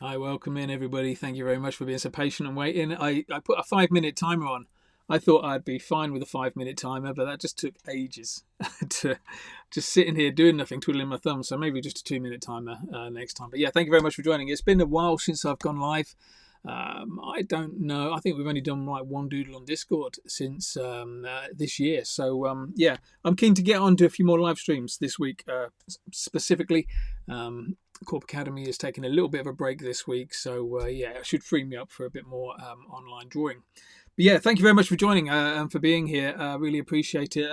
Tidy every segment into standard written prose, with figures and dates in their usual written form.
Hi, welcome in everybody. Thank you very much for being so patient and waiting. I put a 5 minute timer on. I thought I'd be fine with a 5 minute timer, but that just took ages to just sitting here doing nothing, twiddling my thumbs. So maybe just a 2 minute timer next time. But yeah, thank you very much for joining. It's been a while since I've gone live. I don't know. I think we've only done like one doodle on Discord since this year. So yeah, I'm keen to get on to a few more live streams this week specifically. Korp Academy is taking a little bit of a break this week, so yeah, it should free me up for a bit more online drawing. But yeah, thank you very much for joining and for being here. Really appreciate it.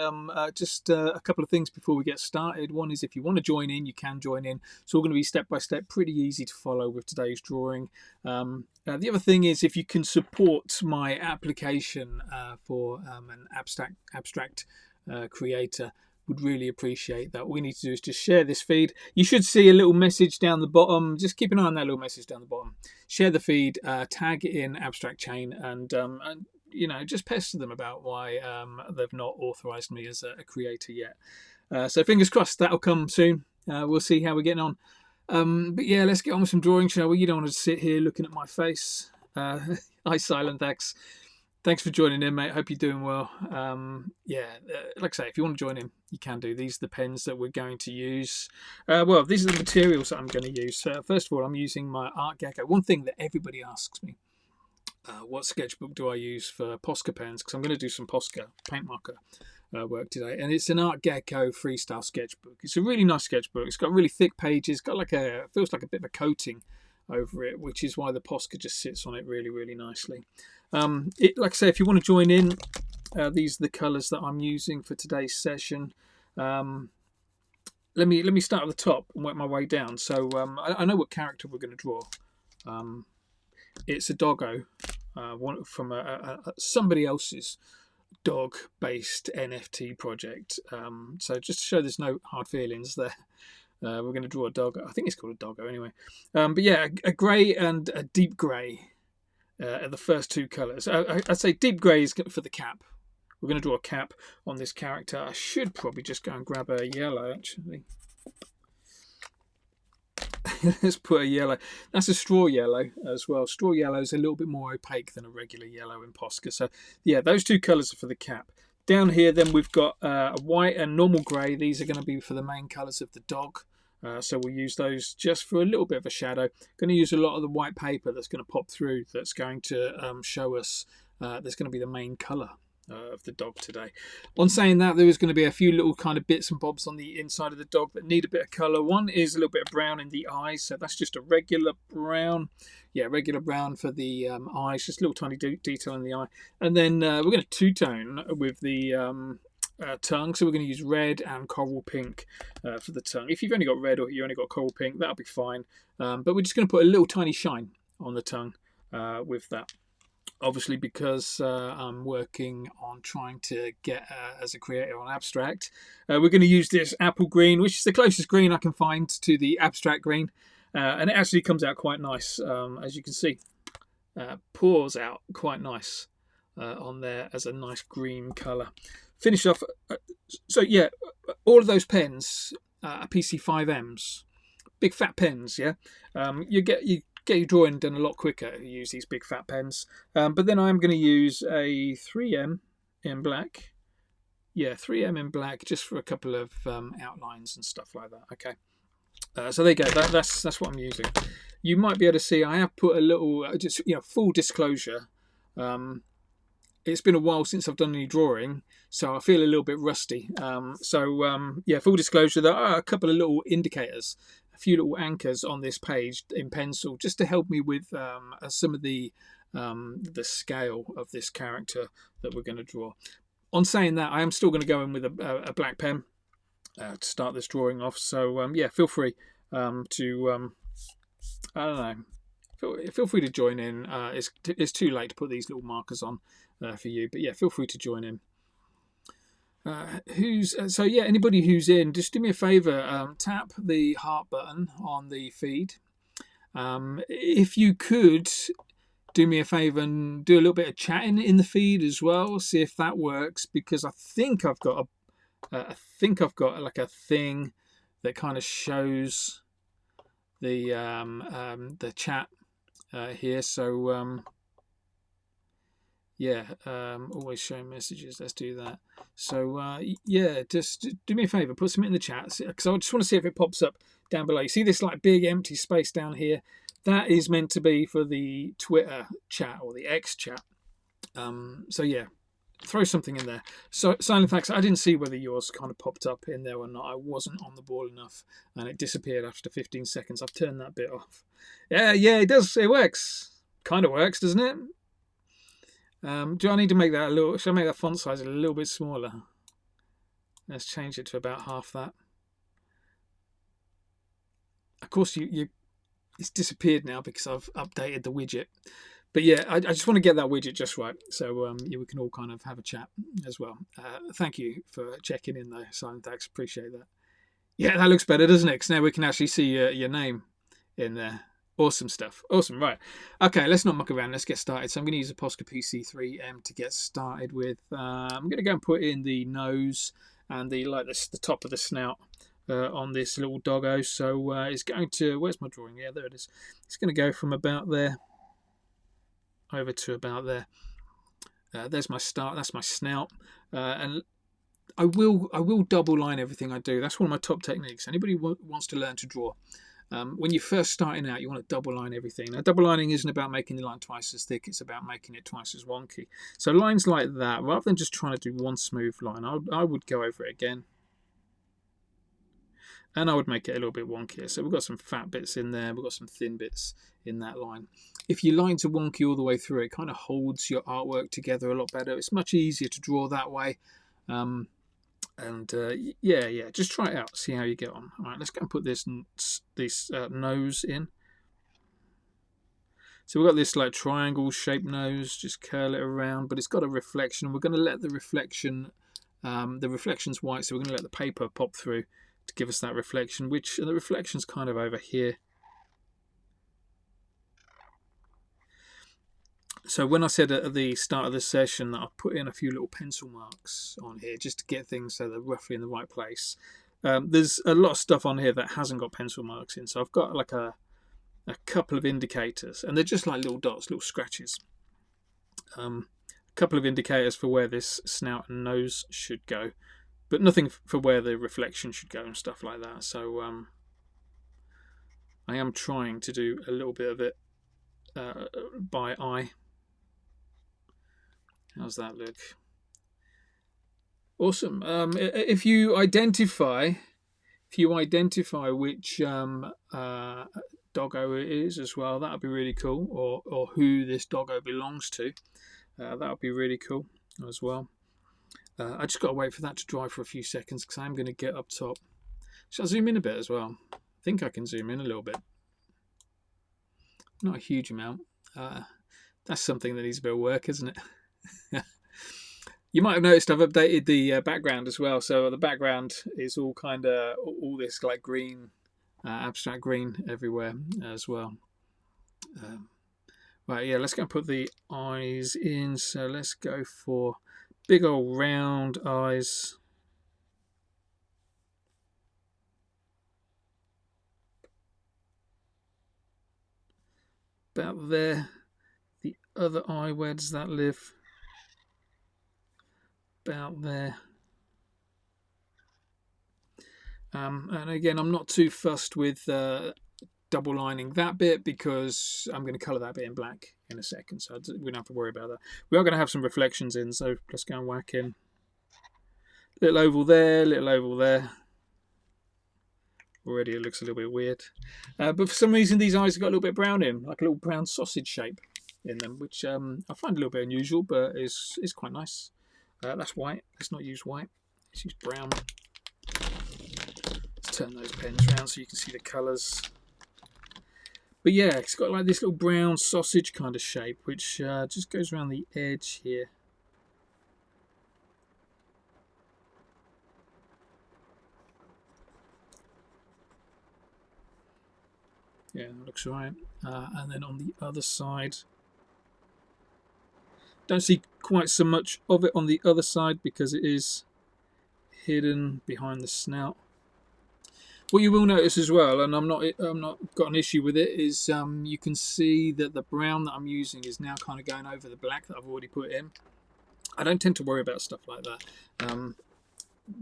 Just a couple of things before we get started. One is if you want to join in, you can join in. It's all going to be step by step, pretty easy to follow with today's drawing. The other thing is if you can support my application for an abstract creator, would really appreciate that. All we need to do is just share this feed. You should see a little message down the bottom. Just keep an eye on that little message down the bottom. Share the feed, tag it in Abstract Chain, and you know, just pester them about why they've not authorized me as a creator yet. So fingers crossed that'll come soon. We'll see how we're getting on. But yeah, let's get on with some drawing, shall we? You don't want to sit here looking at my face. Hi, Silent X. Thanks for joining in, mate. Hope you're doing well. Yeah, like I say, if you want to join in, you can do. These are the pens that we're going to use. Well, these are the materials that I'm going to use. First of all, I'm using my Art Gecko. One thing that everybody asks me, what sketchbook do I use for Posca pens? Because I'm going to do some Posca paint marker work today. And it's an Art Gecko freestyle sketchbook. It's a really nice sketchbook. It's got really thick pages. Got like feels like a bit of a coating over it, which is why the Posca just sits on it really, really nicely. Like I say, if you want to join in, these are the colours that I'm using for today's session. Let me start at the top and work my way down. So I know what character we're going to draw. It's a doggo, one from somebody else's dog-based NFT project. So just to show there's no hard feelings there. We're going to draw a dog. I think it's called a doggo anyway. But yeah, a grey and a deep grey are the first two colours. I'd say deep grey is for the cap. We're going to draw a cap on this character. I should probably just go and grab a yellow, actually. Let's put a yellow. That's a straw yellow as well. Straw yellow is a little bit more opaque than a regular yellow in Posca. So yeah, those two colours are for the cap. Down here then we've got a white and normal grey. These are going to be for the main colours of the dog. So we'll use those just for a little bit of a shadow. Going to use a lot of the white paper that's going to pop through. That's going to show us that's going to be the main colour of the dog today. On saying that, there is going to be a few little kind of bits and bobs on the inside of the dog that need a bit of colour. One is a little bit of brown in the eyes, so that's just a regular brown. Yeah, regular brown for the eyes, just a little tiny detail in the eye. And then we're going to two-tone with the tongue, so we're going to use red and coral pink for the tongue. If you've only got red or you only got coral pink, that'll be fine. But we're just going to put a little tiny shine on the tongue with that. Obviously, because I'm working on trying to get as a creator on abstract, we're going to use this apple green, which is the closest green I can find to the abstract green, and it actually comes out quite nice, as you can see. Pours out quite nice on there as a nice green colour. Finish off. So yeah, all of those pens are PC5Ms, big fat pens. Yeah, you get your drawing done a lot quicker if you use these big fat pens. But then I'm going to use a 3M in black. Yeah, 3M in black, just for a couple of outlines and stuff like that. Okay. So there you go. That's what I'm using. You might be able to see I have put a little, just full disclosure. It's been a while since I've done any drawing, so I feel a little bit rusty. Yeah, full disclosure, there are a couple of little indicators, a few little anchors on this page in pencil, just to help me with some of the scale of this character that we're going to draw. On saying that, I am still going to go in with a black pen to start this drawing off. So yeah, feel free to I don't know. Feel free to join in. It's too late to put these little markers on for you, but yeah, feel free to join in. So yeah, anybody who's in, just do me a favour, tap the heart button on the feed. If you could do me a favour and do a little bit of chatting in the feed as well, see if that works, because I think I've got like a thing that kind of shows the chat here. So yeah, always showing messages. Let's do that. So yeah, just do me a favor, put something in the chat, because I just want to see if it pops up down below. You see this like big empty space down here? That is meant to be for the Twitter chat or the X chat. So yeah, throw something in there. So Silent Facts, I didn't see whether yours kind of popped up in there or not. I wasn't on the ball enough, and it disappeared after 15 seconds. I've turned that bit off. Yeah, it does. It works. Kind of works, doesn't it? Do I need to make that a little? Should I make that font size a little bit smaller? Let's change it to about half that. Of course, it's disappeared now because I've updated the widget. But yeah, I just want to get that widget just right, so yeah, we can all kind of have a chat as well. Thank you for checking in, though, Silent Thanks. Appreciate that. Yeah, that looks better, doesn't it? Because now we can actually see your name in there. Awesome stuff. Awesome. Right. Okay, let's not muck around. Let's get started. So I'm going to use a Posca PC3M to get started with. I'm going to go and put in the nose and the top of the snout on this little doggo. So it's going to. Where's my drawing? Yeah, there it is. It's going to go from about there over to about there. There's my start. That's my snout. And I will double line everything I do. That's one of my top techniques. Anybody wants to learn to draw. When you're first starting out, you want to double line everything. Now, double lining isn't about making the line twice as thick, it's about making it twice as wonky. So lines like that, rather than just trying to do one smooth line, I would go over it again. And I would make it a little bit wonkier. So we've got some fat bits in there, we've got some thin bits in that line. If your lines are wonky all the way through, it kind of holds your artwork together a lot better. It's much easier to draw that way. Yeah, just try it out, see how you get on. All right, let's go and put this nose in. So we've got this like triangle shaped nose, just curl it around, but it's got a reflection. We're going to let the reflection's white, so we're going to let the paper pop through to give us that reflection, which the reflection's kind of over here. So when I said at the start of the session that I put in a few little pencil marks on here just to get things so they're roughly in the right place, there's a lot of stuff on here that hasn't got pencil marks in. So I've got like a couple of indicators, and they're just like little dots, little scratches. A couple of indicators for where this snout and nose should go, but nothing for where the reflection should go and stuff like that. So I am trying to do a little bit of it by eye. How's that look? Awesome. If you identify which doggo it is as well, that would be really cool. Or who this doggo belongs to, that would be really cool as well. I just got to wait for that to dry for a few seconds because I'm going to get up top. Shall I zoom in a bit as well? I think I can zoom in a little bit. Not a huge amount. That's something that needs a bit of work, isn't it? You might have noticed I've updated the background as well. So the background is all kind of all this like green, abstract green everywhere as well. Right, yeah, let's go and put the eyes in. So let's go for big old round eyes. About there. The other eye, where does that live? About there. And again, I'm not too fussed with double lining that bit because I'm going to colour that bit in black in a second, so we don't have to worry about that. We are going to have some reflections in, so let's go and whack in. Little oval there, little oval there. Already it looks a little bit weird. But for some reason these eyes have got a little bit brown in, like a little brown sausage shape in them, which I find a little bit unusual, but is quite nice. That's white. Let's not use white. Let's use brown. Let's turn those pens around so you can see the colours. But yeah, it's got like this little brown sausage kind of shape, which just goes around the edge here. Yeah, that looks right. And then on the other side, don't see quite so much of it on the other side because it is hidden behind the snout. What you will notice as well, and I'm not got an issue with it, is you can see that the brown that I'm using is now kind of going over the black that I've already put in. I don't tend to worry about stuff like that.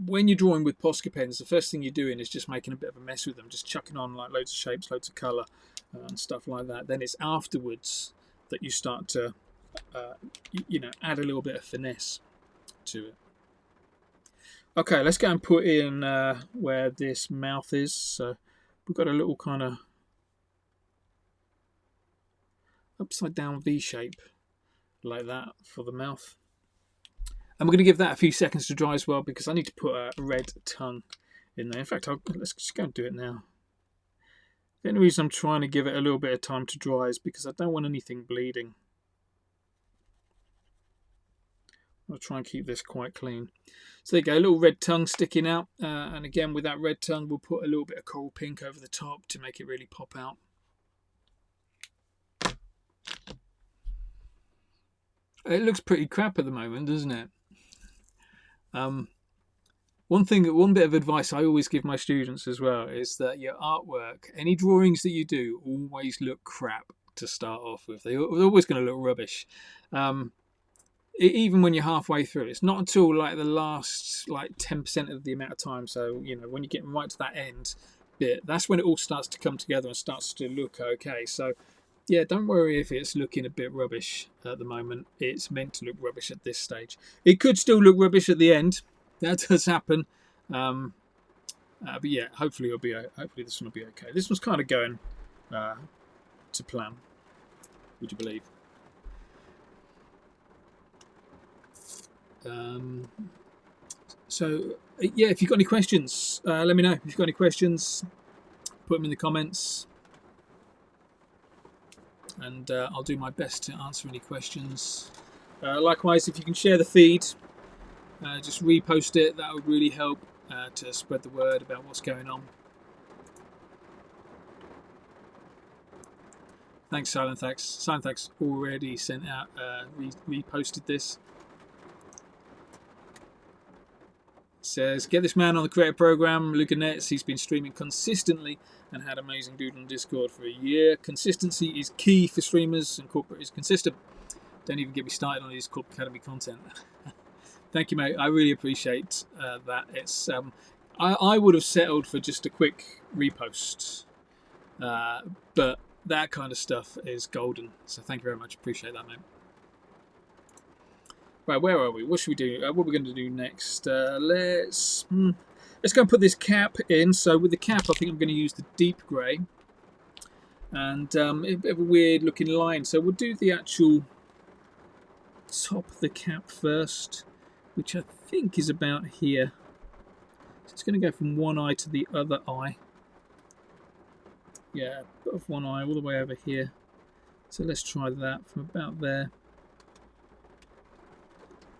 When you're drawing with Posca pens, the first thing you're doing is just making a bit of a mess with them, just chucking on like loads of shapes, loads of colour, and stuff like that. Then it's afterwards that you start to, add a little bit of finesse to it. Okay, let's go and put in where this mouth is. So we've got a little kind of upside down V shape like that for the mouth. And we're going to give that a few seconds to dry as well, because I need to put a red tongue in there. In fact, let's just go and do it now. The only reason I'm trying to give it a little bit of time to dry is because I don't want anything bleeding. I'll try and keep this quite clean. So there you go, a little red tongue sticking out. And again, with that red tongue, we'll put a little bit of coral pink over the top to make it really pop out. It looks pretty crap at the moment, doesn't it? One bit of advice I always give my students as well is that your artwork, any drawings that you do, always look crap to start off with. They're always going to look rubbish. Even when you're halfway through, it's not until like the last 10% of the amount of time. So when you get right to that end bit, that's when it all starts to come together and starts to look okay. So yeah, don't worry if it's looking a bit rubbish at the moment. It's meant to look rubbish at this stage. It could still look rubbish at the end. That does happen. But yeah, hopefully this one will be okay. This one's kind of going to plan. Would you believe? So yeah, if you've got any questions, let me know. If you've got any questions, put them in the comments. And I'll do my best to answer any questions. Likewise, if you can share the feed, just repost it. That would really help to spread the word about what's going on. Thanks, Silenthax. Silenthax already sent out, reposted this. Says, get this man on the creator program. Look at Nets. He's been streaming consistently and had amazing Doodle on Discord for a year. Consistency is key for streamers, and corporate is consistent. Don't even get me started on his Corp Academy content. Thank you, mate. I really appreciate that. It's I would have settled for just a quick repost, but that kind of stuff is golden. So thank you very much. Appreciate that, mate. Right, where are we? What should we do? What are we going to do next? Let's go and put this cap in. So with the cap, I think I'm going to use the deep grey. And a bit of a weird looking line. So we'll do the actual top of the cap first, which I think is about here. So it's going to go from one eye to the other eye. Yeah, of one eye all the way over here. So let's try that from about there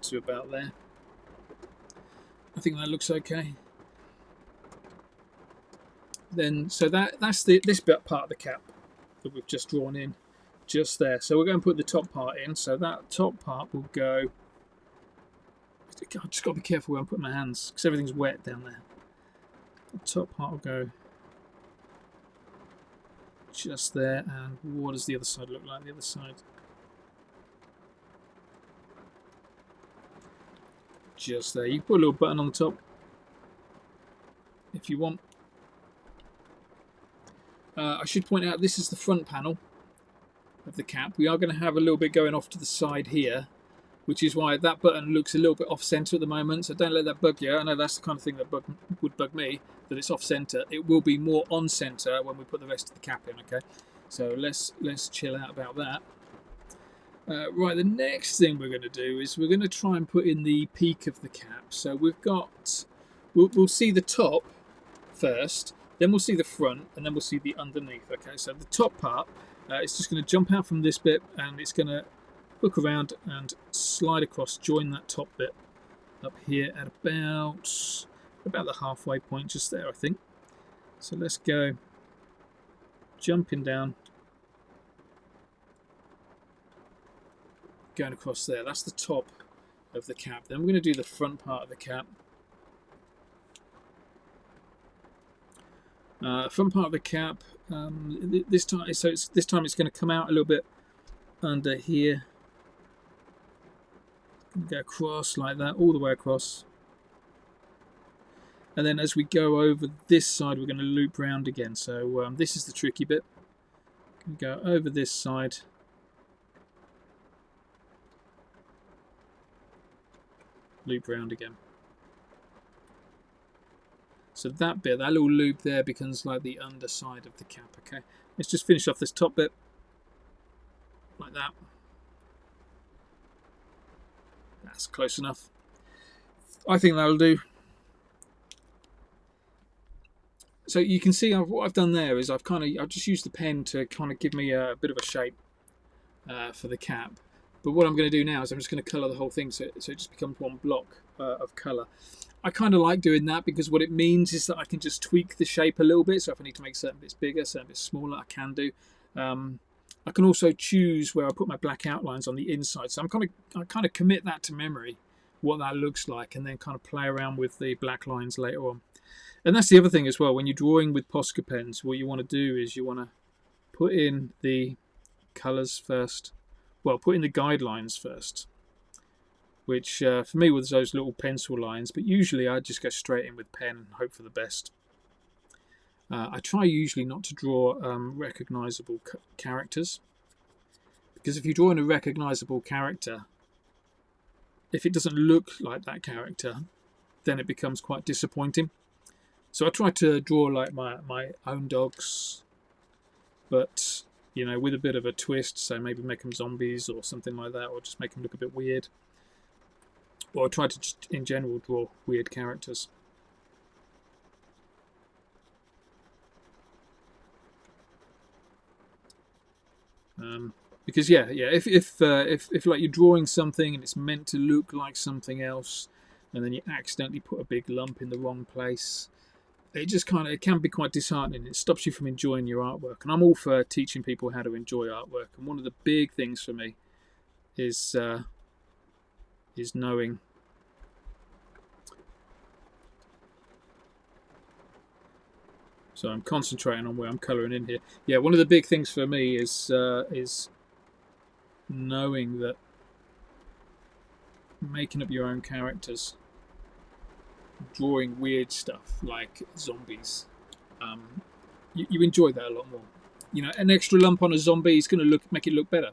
to about there. I think that looks okay. Then, so that's this bit part of the cap that we've just drawn in, just there. So we're going to put the top part in. So that top part will go. I've just got to be careful where I'm putting my hands because everything's wet down there. The top part will go just there. And what does the other side look like? The other side. Just there. You can put a little button on the top if you want. I should point out this is the front panel of the cap. We are going to have a little bit going off to the side here, which is why that button looks a little bit off center at the moment. So don't let that bug you. I know that's the kind of thing that would bug me, that it's off center. It will be more on center when we put the rest of the cap in. Okay, so let's chill out about that. Right, the next thing we're going to do is we're going to try and put in the peak of the cap. So we've got, we'll see the top first, then we'll see the front, and then we'll see the underneath. Okay, so the top part, it's just going to jump out from this bit, and it's going to hook around and slide across, join that top bit up here at about the halfway point, just there, I think. So let's go jumping down. Going across there. That's the top of the cap. Then we're going to do the front part of the cap. Front part of the cap. This time, this time it's going to come out a little bit under here. Go across like that, all the way across. And then as we go over this side, we're going to loop round again. So this is the tricky bit. Go over this side. Loop round again. So that bit, that little loop there, becomes like the underside of the cap. Okay, let's just finish off this top bit like that. That's close enough. I think that'll do. So you can see what I've done there is I've just used the pen to kind of give me a bit of a shape for the cap. But what I'm going to do now is I'm just going to colour the whole thing so it just becomes one block of colour. I kind of like doing that because what it means is that I can just tweak the shape a little bit. So if I need to make certain bits bigger, certain bits smaller, I can do. I can also choose where I put my black outlines on the inside. So I kind of commit that to memory, what that looks like, and then kind of play around with the black lines later on. And that's the other thing as well. When you're drawing with Posca pens, what you want to do is you want to put in the colours first. Well, put in the guidelines first, which for me was those little pencil lines. But usually I just go straight in with pen and hope for the best. I try usually not to draw recognisable characters, because if you're drawing a recognisable character, if it doesn't look like that character, then it becomes quite disappointing. So I try to draw like my own dogs, but you know, with a bit of a twist. So maybe make them zombies or something like that, or just make them look a bit weird. Or I try to just in general draw weird characters. Because if like you're drawing something and it's meant to look like something else, and then you accidentally put a big lump in the wrong place, it can be quite disheartening. It stops you from enjoying your artwork. And I'm all for teaching people how to enjoy artwork. And one of the big things for me is knowing So I'm concentrating on where I'm colouring in here. Yeah, one of the big things for me is knowing that making up your own characters, drawing weird stuff like zombies, you enjoy that a lot more. You know, an extra lump on a zombie is going to make it look better.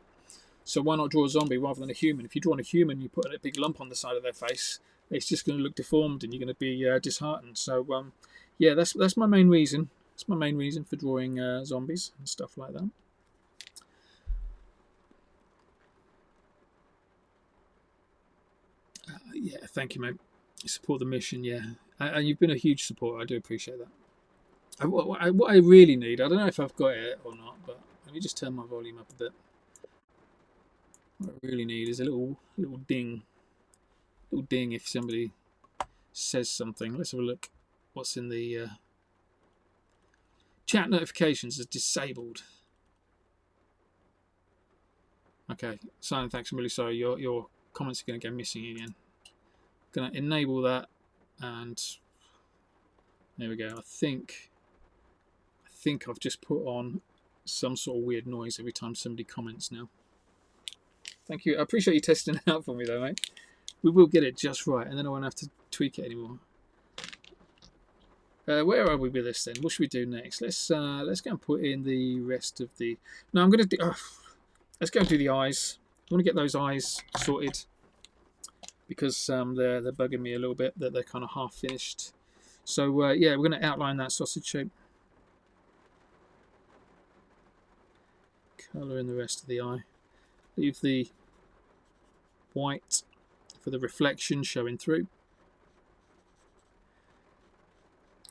So why not draw a zombie rather than a human? If you draw on a human, you put a big lump on the side of their face, it's just going to look deformed, and you're going to be disheartened. So yeah, that's my main reason. That's my main reason for drawing zombies and stuff like that. Yeah, thank you, mate. You support the mission, yeah, and you've been a huge supporter. I do appreciate that. What I really need, I don't know if I've got it or not, but let me just turn my volume up a bit. What I really need is a little ding. Little ding if somebody says something. Let's have a look. What's in the chat notifications is disabled. Okay, Simon, thanks. I'm really sorry. Your comments are going to go missing again. Going to enable that, and there we go. I think I've just put on some sort of weird noise every time somebody comments now. Thank you. I appreciate you testing it out for me, though, mate. We will get it just right, and then I won't have to tweak it anymore. Where are we with this then? What should we do next? Let's go and put in the rest of the. No, I'm going to do. Let's go and do the eyes. I want to get those eyes sorted because they're bugging me a little bit. That they're kind of half finished. So yeah, we're going to outline that sausage shape. Colour in the rest of the eye. Leave the white for the reflection showing through.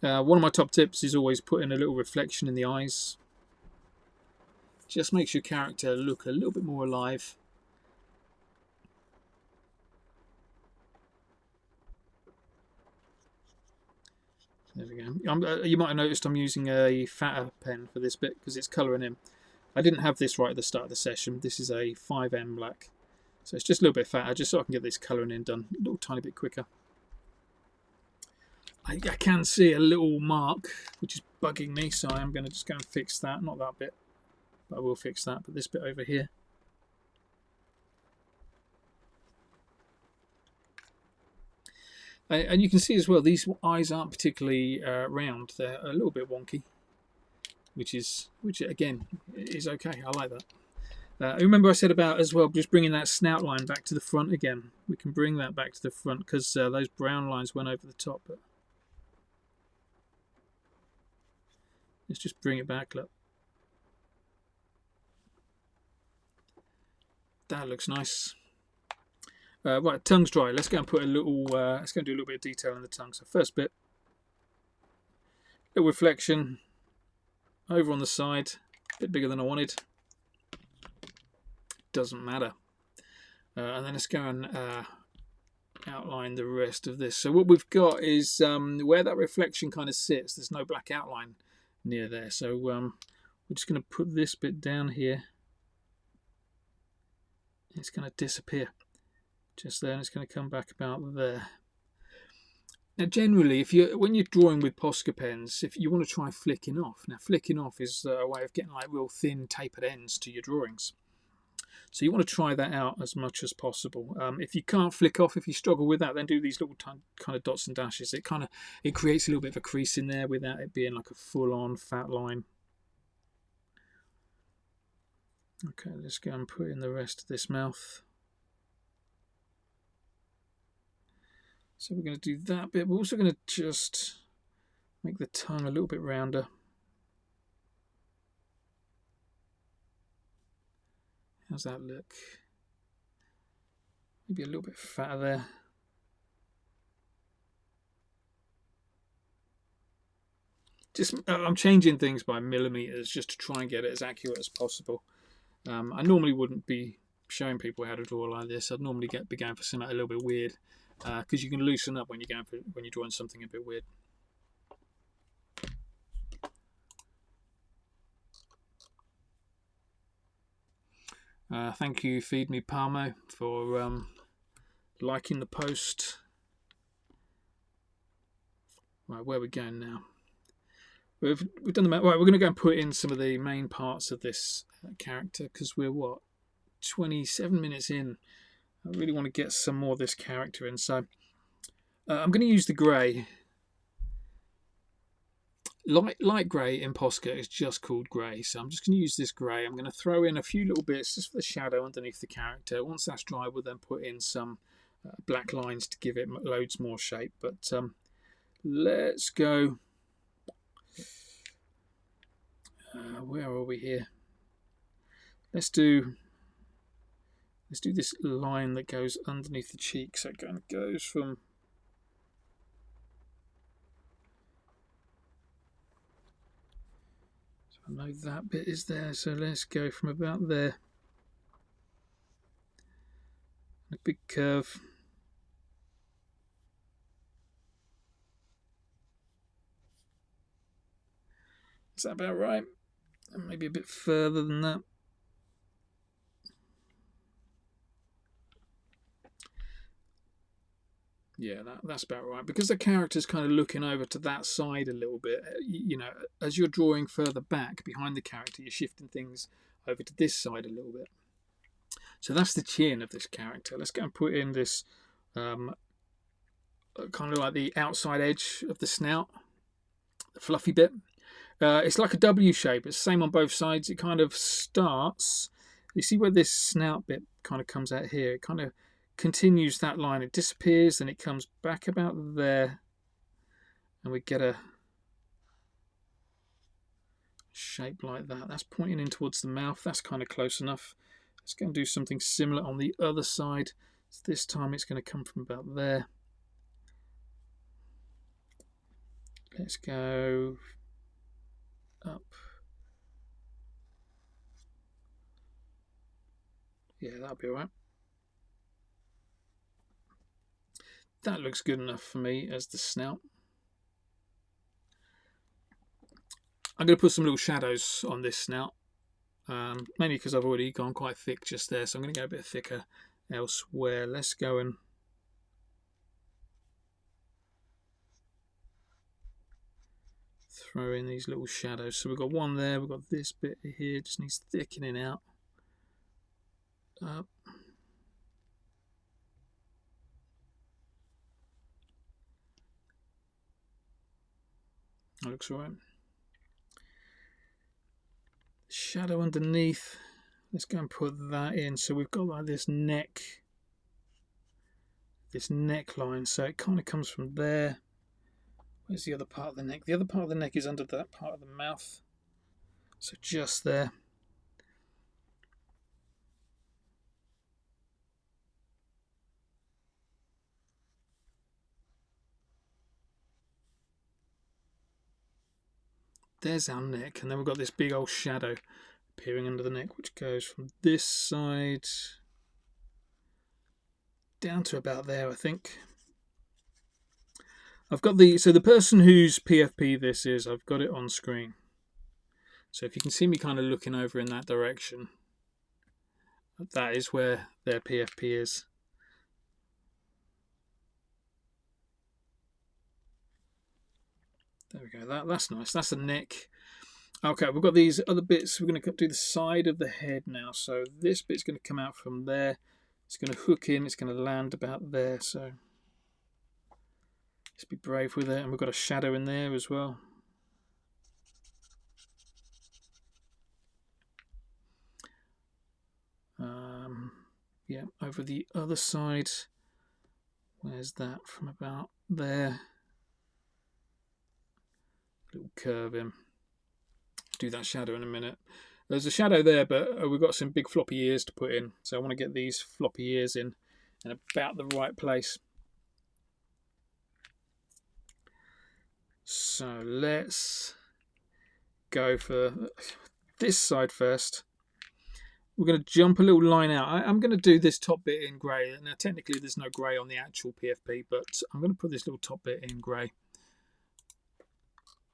One of my top tips is always putting a little reflection in the eyes. Just makes your character look a little bit more alive. There we go. You might have noticed I'm using a fatter pen for this bit because it's colouring in. I didn't have this right at the start of the session. This is a 5M black. So it's just a little bit fatter, just so I can get this colouring in done a little tiny bit quicker. I can see a little mark, which is bugging me, so I am going to just go and fix that. Not that bit, but I will fix that, but this bit over here. And you can see as well, these eyes aren't particularly round. They're a little bit wonky, which again is okay. I like that. Remember I said about as well just bringing that snout line back to the front again. We can bring that back to the front because those brown lines went over the top. But let's just bring it back. Look, that looks nice. Right, tongue's dry. Let's go and put a little. Let's go and do a little bit of detail on the tongue. So first bit, little reflection over on the side, a bit bigger than I wanted. Doesn't matter. And then let's go and outline the rest of this. So what we've got is where that reflection kind of sits. There's no black outline near there. So we're just going to put this bit down here. It's going to disappear. Just there, and it's going to come back about there. Now, generally, when you're drawing with Posca pens, if you want to try flicking off, now flicking off is a way of getting like real thin tapered ends to your drawings. So you want to try that out as much as possible. If you can't flick off, if you struggle with that, then do these little kind of dots and dashes. It creates a little bit of a crease in there without it being like a full-on fat line. Okay, let's go and put in the rest of this mouth. So we're going to do that bit. We're also going to just make the tongue a little bit rounder. How's that look? Maybe a little bit fatter there. I'm changing things by millimeters just to try and get it as accurate as possible. I normally wouldn't be showing people how to draw like this. I'd normally be going for something a little bit weird. Because you can loosen up when you're drawing something a bit weird. Thank you, Feed Me Palmo, for liking the post. Right, where are we going now? We've done the right. We're going to go and put in some of the main parts of this character because we're 27 minutes in. I really want to get some more of this character in, so I'm going to use the grey. Light grey in Posca is just called grey, so I'm just going to use this grey. I'm going to throw in a few little bits just for the shadow underneath the character. Once that's dry, we'll then put in some black lines to give it loads more shape. But let's go. Where are we here? Let's do this line that goes underneath the cheek. So it kind of goes from I know that bit is there, so let's go from about there. A big curve. Is that about right? And maybe a bit further than that. Yeah, that's about right. Because the character's kind of looking over to that side a little bit, you know, as you're drawing further back behind the character, you're shifting things over to this side a little bit. So that's the chin of this character. Let's go and put in this kind of like the outside edge of the snout, the fluffy bit. It's like a W shape. It's the same on both sides. It kind of starts, you see where this snout bit kind of comes out here? It kind of continues that line. It disappears and it comes back about there, and we get a shape like that. That's pointing in towards the mouth. That's kind of close enough. Let's go and do something similar on the other side. So this time it's going to come from about there. Let's go up. Yeah, that'll be all right. That looks good enough for me as the snout. I'm going to put some little shadows on this snout, mainly because I've already gone quite thick just there, so I'm going to go a bit thicker elsewhere. Let's go and throw in these little shadows. So we've got one there, we've got this bit here, just needs thickening out. Up. That looks all right. Shadow underneath. Let's go and put that in. So we've got like this neckline. So it kind of comes from there. Where's the other part of the neck? The other part of the neck is under that part of the mouth. So just there. There's our neck, and then we've got this big old shadow appearing under the neck, which goes from this side down to about there, I think. I've got so the person whose PFP this is, I've got it on screen. So if you can see me kind of looking over in that direction, that is where their PFP is. There we go. That's nice. That's the neck. Okay, we've got these other bits. We're going to do the side of the head now. So this bit's going to come out from there. It's going to hook in. It's going to land about there. So let's be brave with it. And we've got a shadow in there as well. Yeah, over the other side. Where's that? From about there. Little curve in. Do that shadow in a minute. There's a shadow there, but we've got some big floppy ears to put in. So I want to get these floppy ears in about the right place. So let's go for this side first. We're going to jump a little line out. I'm going to do this top bit in grey. Now, technically, there's no grey on the actual PFP, but I'm going to put this little top bit in grey.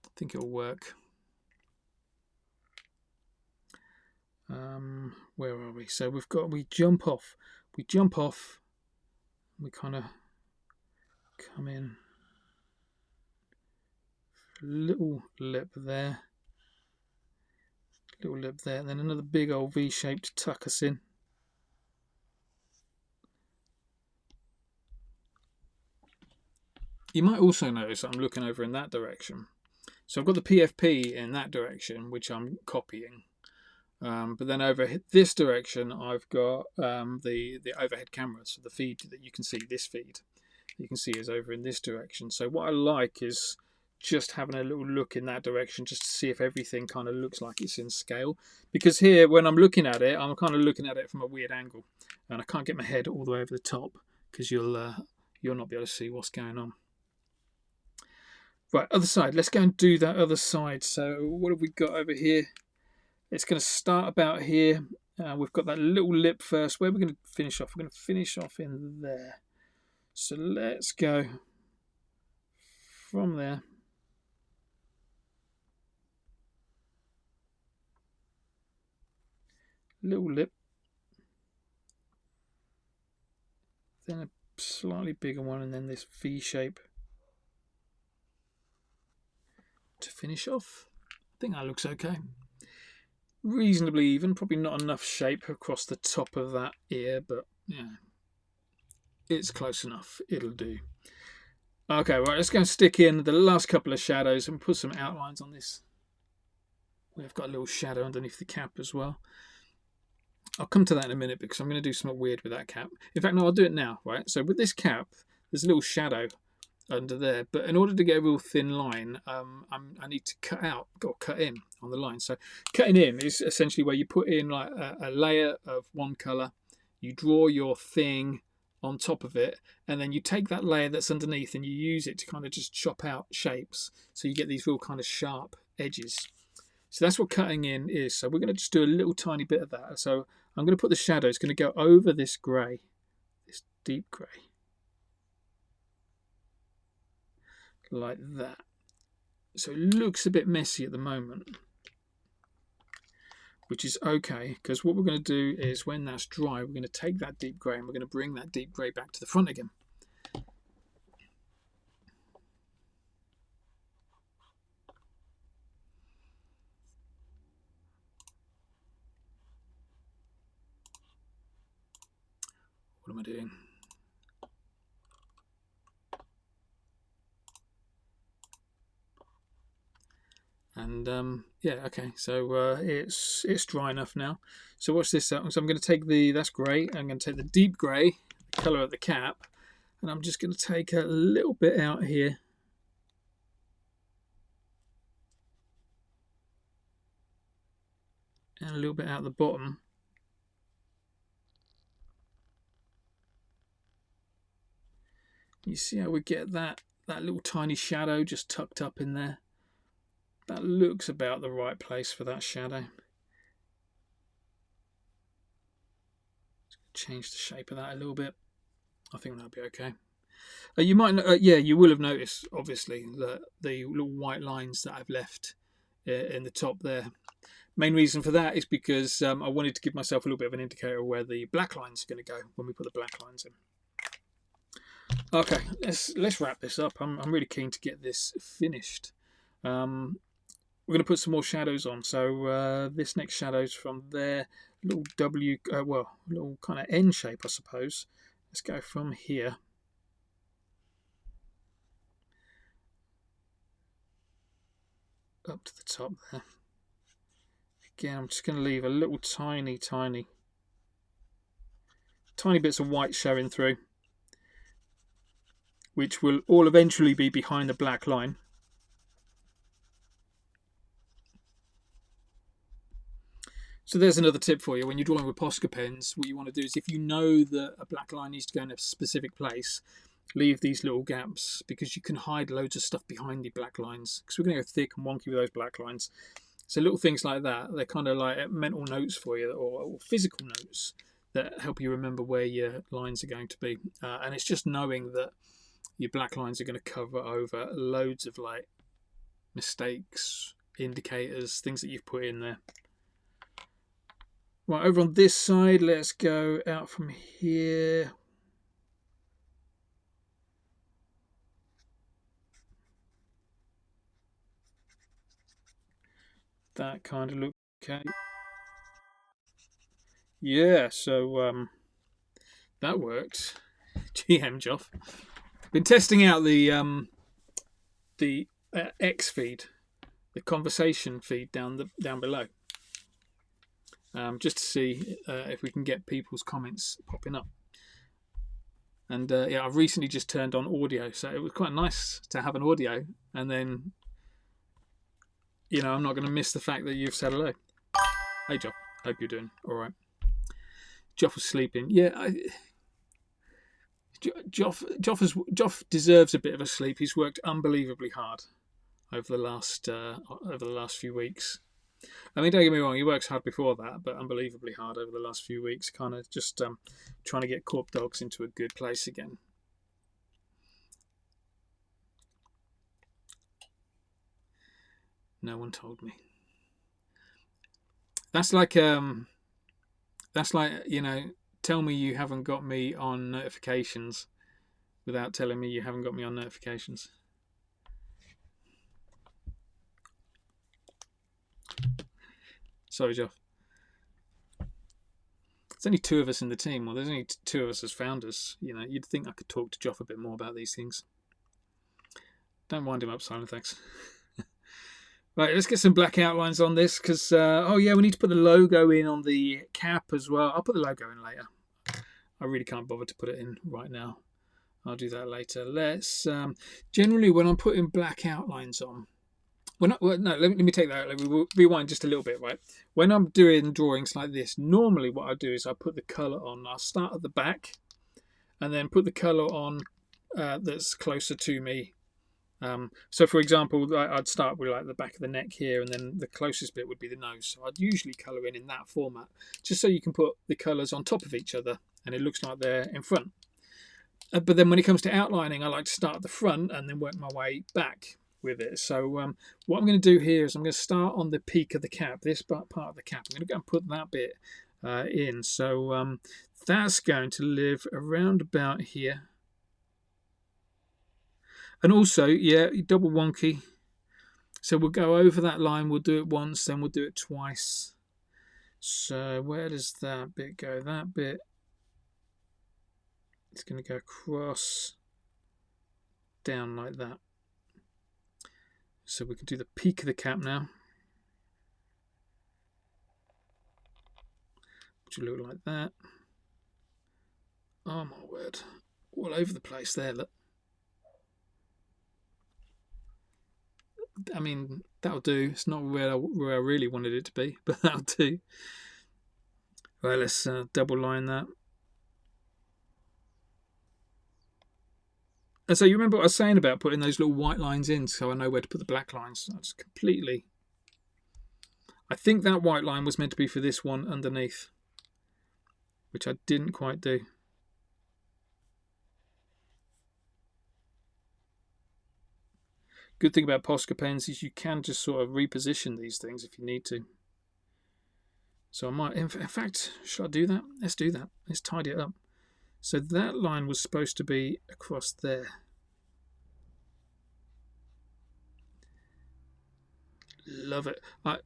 I think it'll work. Where are we? So we jump off. We kind of come in. Little lip there. Little lip there, and then another big old V shape to tuck us in. You might also notice that I'm looking over in that direction. So I've got the PFP in that direction, which I'm copying. But then over this direction, I've got the overhead camera. So the feed that you can see, this feed, you can see is over in this direction. So what I like is just having a little look in that direction just to see if everything kind of looks like it's in scale. Because here, when I'm looking at it, I'm kind of looking at it from a weird angle. And I can't get my head all the way over the top because you'll not be able to see what's going on. Right, other side. Let's go and do that other side. So what have we got over here? It's going to start about here. We've got that little lip first. Where are we going to finish off? We're going to finish off in there. So let's go from there. Little lip. Then a slightly bigger one, and then this V shape to finish off. I think that looks okay. Reasonably even, probably not enough shape across the top of that ear, but yeah, it's close enough. It'll do. Okay, right, let's go and stick in the last couple of shadows and put some outlines on this. We've got a little shadow underneath the cap as well. I'll come to that in a minute because I'm going to do something weird with that cap. In fact, no, I'll do it now, right? So with this cap, there's a little shadow under there, but in order to get a real thin line, I need to cut out or cut in on the line. So cutting in is essentially where you put in like a layer of one color, you draw your thing on top of it, and then you take that layer that's underneath and you use it to kind of just chop out shapes, so you get these real kind of sharp edges. So that's what cutting in is. So we're going to just do a little tiny bit of that. So I'm going to put the shadow, it's going to go over this grey, this deep grey, like that. So it looks a bit messy at the moment, which is okay, because what we're going to do is when that's dry, we're going to take that deep grey and we're going to bring that deep grey back to the front again. am I doing? And yeah, okay, so it's dry enough now. So watch this out. So I'm going to take that's grey. I'm going to take the deep grey, the colour of the cap, and I'm just going to take a little bit out here. And a little bit out the bottom. You see how we get that little tiny shadow just tucked up in there? That looks about the right place for that shadow. Change the shape of that a little bit. I think that'll be okay. You might, yeah, you will have noticed, obviously, that the little white lines that I've left in the top there. Main reason for that is because I wanted to give myself a little bit of an indicator of where the black lines are going to go when we put the black lines in. Okay, let's wrap this up. I'm really keen to get this finished. We're going to put some more shadows on. So this next shadow's from there, little W, well, little kind of N shape, I suppose. Let's go from here. Up to the top there. Again, I'm just going to leave a little tiny bits of white showing through, which will all eventually be behind the black line. So there's another tip for you. When you're drawing with Posca pens, what you want to do is, if you know that a black line needs to go in a specific place, leave these little gaps, because you can hide loads of stuff behind the black lines, because we're going to go thick and wonky with those black lines. So little things like that, they're kind of like mental notes for you, or physical notes that help you remember where your lines are going to be. And it's just knowing that your black lines are going to cover over loads of like mistakes, indicators, things that you've put in there. Right, over on this side, let's go out from here. That kind of look okay. Yeah, so that worked. GM Joff. Been testing out the X feed, the conversation feed down below. Just to see if we can get people's comments popping up. And yeah, I've recently just turned on audio, so it was quite nice to have an audio, and then, you know, I'm not going to miss the fact that you've said hello. Hey, Joff. Hope you're doing all right. Joff was sleeping. Yeah, Joff deserves a bit of a sleep. He's worked unbelievably hard over the last few weeks. I mean, don't get me wrong, he works hard before that, but unbelievably hard over the last few weeks, kind of just trying to get Korp dogs into a good place again. No one told me. That's like, you know, tell me you haven't got me on notifications without telling me you haven't got me on notifications. Sorry, Jeff. There's only two of us in the team. Well, there's only two of us as founders. You know, you'd think I could talk to Joff a bit more about these things. Don't wind him up, Simon, thanks. Right, let's get some black outlines on this, because, oh yeah, we need to put the logo in on the cap as well. I'll put the logo in later. I really can't bother to put it in right now. I'll do that later. Let's, generally when I'm putting black outlines on, no, let me take that. Let me rewind just a little bit, right? When I'm doing drawings like this, normally what I do is I put the colour on. I'll start at the back and then put the colour on that's closer to me. So for example, I'd start with like the back of the neck here, and then the closest bit would be the nose. So I'd usually colour in that format, just so you can put the colours on top of each other and it looks like they're in front. But then when it comes to outlining, I like to start at the front and then work my way back with it. So what I'm going to do here is I'm going to start on the peak of the cap, this part of the cap. I'm going to go and put that bit in. So that's going to live around about here. And also, yeah, double wonky. So we'll go over that line. We'll do it once, then we'll do it twice. So where does that bit go? That bit It's going to go across, down like that. So we can do the peak of the cap now, which will look like that. Oh my word, all over the place there, look. I mean, that'll do. It's not where I really wanted it to be, but that'll do. Right, let's double line that. And so you remember what I was saying about putting those little white lines in so I know where to put the black lines? That's completely... I think that white line was meant to be for this one underneath, which I didn't quite do. Good thing about Posca pens is you can just sort of reposition these things if you need to. So I might, in fact, should I do that? Let's do that. Let's tidy it up. So that line was supposed to be across there. Love it. I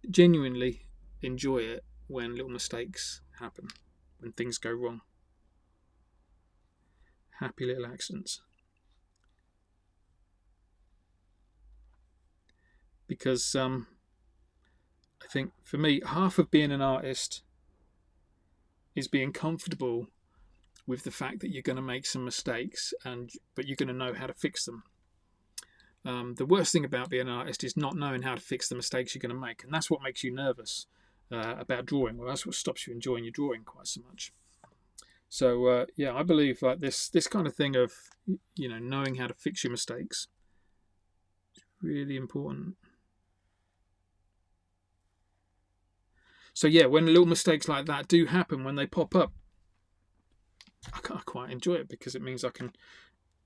genuinely enjoy it when little mistakes happen, when things go wrong. Happy little accidents. Because I think for me, half of being an artist is being comfortable with the fact that you're going to make some mistakes, but you're going to know how to fix them. The worst thing about being an artist is not knowing how to fix the mistakes you're going to make, and that's what makes you nervous about drawing. Well, that's what stops you enjoying your drawing quite so much. So yeah, I believe like this kind of thing of knowing how to fix your mistakes is really important. So yeah, when little mistakes like that do happen, when they pop up, I quite enjoy it because it means I can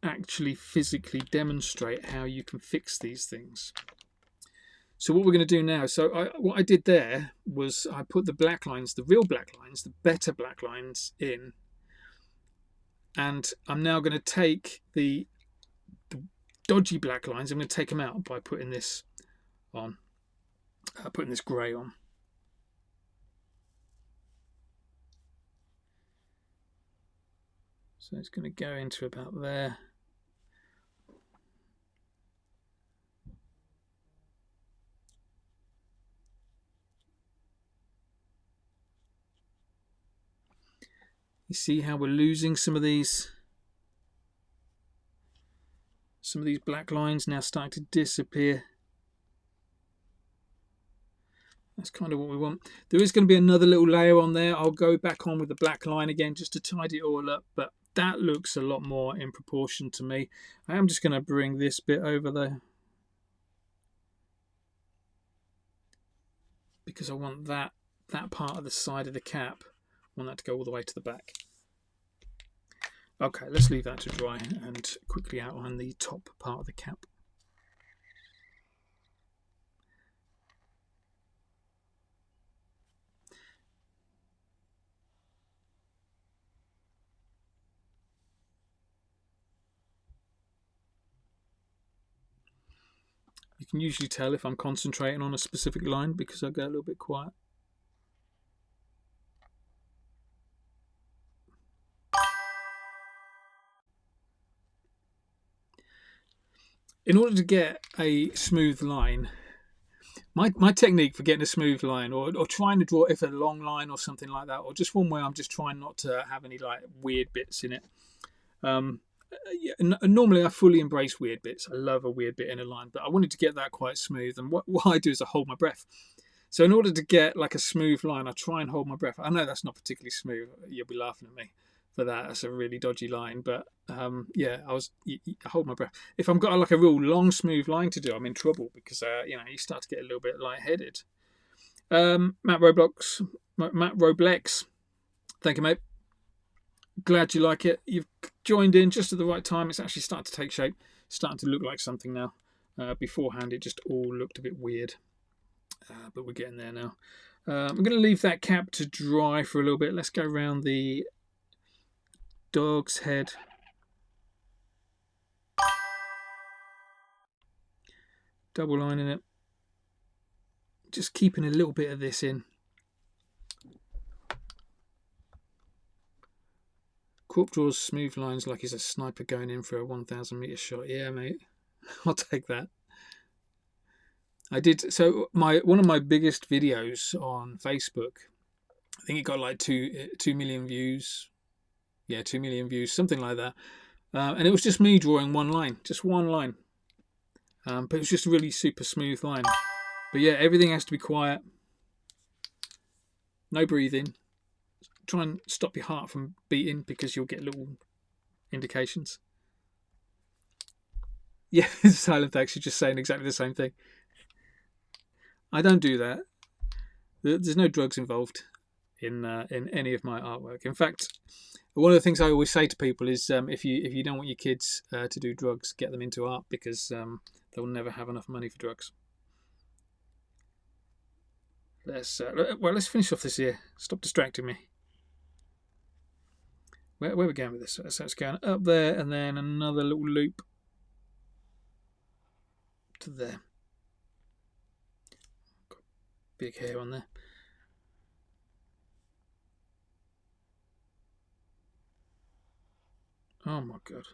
actually physically demonstrate how you can fix these things. So what we're going to do now, what I did there was I put the black lines, the real black lines, the better black lines in, and I'm now going to take the dodgy black lines, I'm going to take them out by putting this on, putting this grey on. So it's going to go into about there. You see how we're losing some of these black lines now starting to disappear. That's kind of what we want. There is going to be another little layer on there. I'll go back on with the black line again just to tidy it all up, but that looks a lot more in proportion to me. I am just going to bring this bit over there because I want that part of the side of the cap, I want that to go all the way to the back. Okay, let's leave that to dry and quickly outline the top part of the cap. You can usually tell if I'm concentrating on a specific line because I go a little bit quiet. In order to get a smooth line, my technique for getting a smooth line or trying to draw if a long line or something like that, or just one where I'm just trying not to have any like weird bits in it. Normally I fully embrace weird bits. I love a weird bit in a line, but I wanted to get that quite smooth, and what I do is I hold my breath. So in order to get like a smooth line, I try and hold my breath. I know that's not particularly smooth. You'll be laughing at me for that. That's a really dodgy line, but yeah, I hold my breath. If I've got like a real long smooth line to do, I'm in trouble because you start to get a little bit lightheaded. Matt Roblex, thank you, mate. Glad you like it. You've joined in just at the right time. It's actually starting to take shape, starting to look like something now. Beforehand, it just all looked a bit weird, but we're getting there now. I'm going to leave that cap to dry for a little bit. Let's go around the dog's head. Double lining it. Just keeping a little bit of this in. Korp draws smooth lines like he's a sniper going in for a 1,000-meter shot. Yeah, mate, I'll take that. I did. So one of my biggest videos on Facebook, I think it got like 2 million views. Yeah, 2 million views, something like that. And it was just me drawing one line, just one line. But it was just a really super smooth line. But yeah, everything has to be quiet. No breathing. Try and stop your heart from beating because you'll get little indications. Yeah, silent thanks. You're just saying exactly the same thing. I don't do that. There's no drugs involved in any of my artwork. In fact, one of the things I always say to people is if you don't want your kids to do drugs, get them into art because they'll never have enough money for drugs. Let's finish off this here. Stop distracting me. Where are we going with this? So it's going up there and then another little loop to there. Got big hair on there. Oh my god.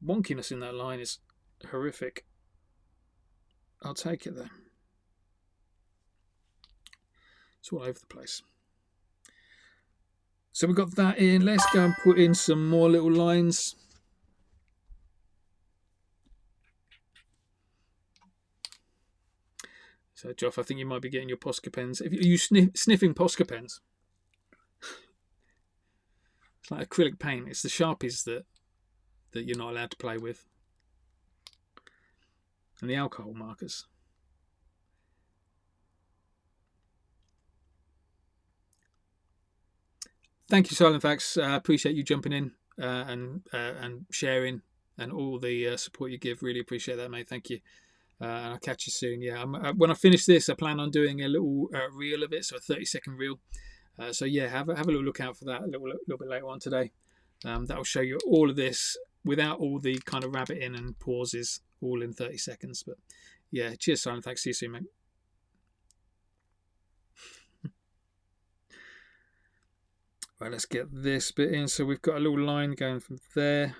Wonkiness in that line is horrific. I'll take it though. It's all over the place. So we've got that in. Let's go and put in some more little lines. So, Joff, I think you might be getting your Posca pens. Are you sniffing Posca pens? It's like acrylic paint. It's the Sharpies that you're not allowed to play with. And the alcohol markers. Thank you, Silent Facts. Appreciate you jumping in and sharing and all the support you give. Really appreciate that, mate. Thank you. And I'll catch you soon. Yeah, when I finish this, I plan on doing a little reel of it, so a 30-second reel. So yeah, have a little look out for that a little bit later on today. That will show you all of this without all the kind of rabbiting and pauses, all in 30 seconds. But yeah, cheers, Silent Facts. See you soon, mate. Right, let's get this bit in. So we've got a little line going from there.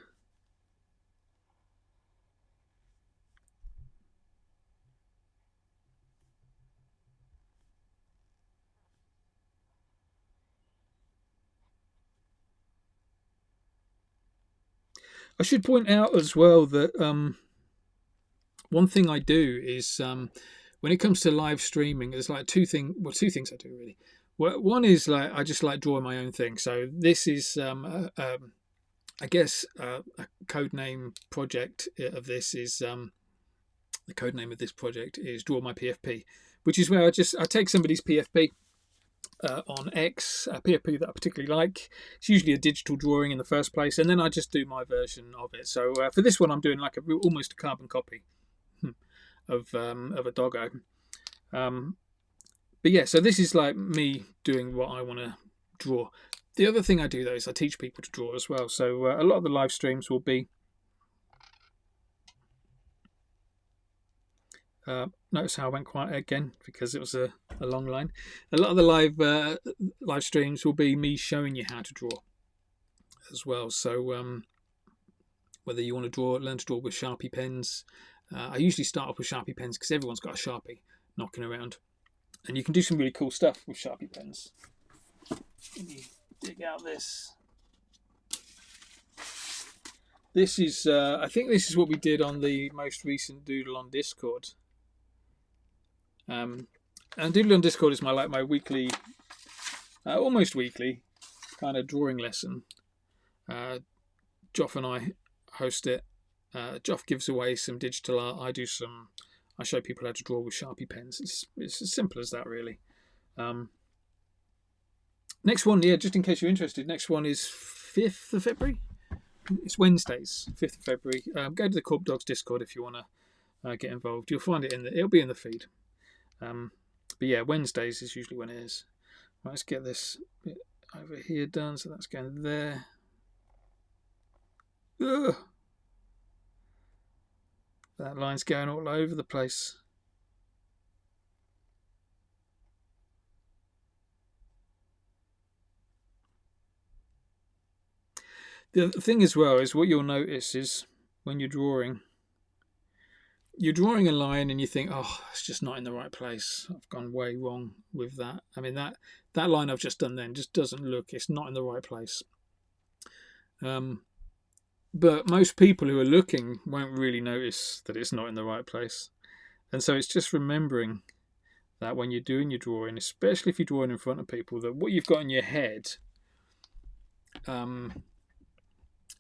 I should point out as well that one thing I do is when it comes to live streaming, there's like two things I do really. One is like I just like drawing my own thing. So this is I guess a code name project of this is the code name of this project is Draw My PFP, which is where I take somebody's PFP. On X, a PFP that I particularly like. It's usually a digital drawing in the first place, and then I just do my version of it. So for this one, I'm doing like almost a carbon copy of a doggo. But yeah, so this is like me doing what I want to draw. The other thing I do though is I teach people to draw as well. So a lot of the live streams will be. Notice how I went quiet again because it was a long line. A lot of the live streams will be me showing you how to draw as well. So whether you want to learn to draw with Sharpie pens, I usually start off with Sharpie pens because everyone's got a Sharpie knocking around, and you can do some really cool stuff with Sharpie pens. Let me dig out this. This is, I think this is what we did on the most recent Doodle on Discord. And Doodle on Discord is my weekly, almost weekly, kind of drawing lesson. Joff and I host it. Joff gives away some digital art. I show people how to draw with Sharpie pens. It's as simple as that, really. Next one, yeah, just in case you're interested, next one is 5th of February. It's Wednesdays, 5th of February. Go to the Korp Dogs Discord if you want to get involved. You'll find it it'll be in the feed. But yeah, Wednesdays is usually when it is. Right, let's get this bit over here done. So that's going there. Ugh. That line's going all over the place. The thing as well is what you'll notice is when you're drawing a line and you think, oh, it's just not in the right place. I've gone way wrong with that. I mean, that line I've just done then just doesn't look, it's not in the right place. But most people who are looking won't really notice that it's not in the right place. And so it's just remembering that when you're doing your drawing, especially if you're drawing in front of people, that what you've got in your head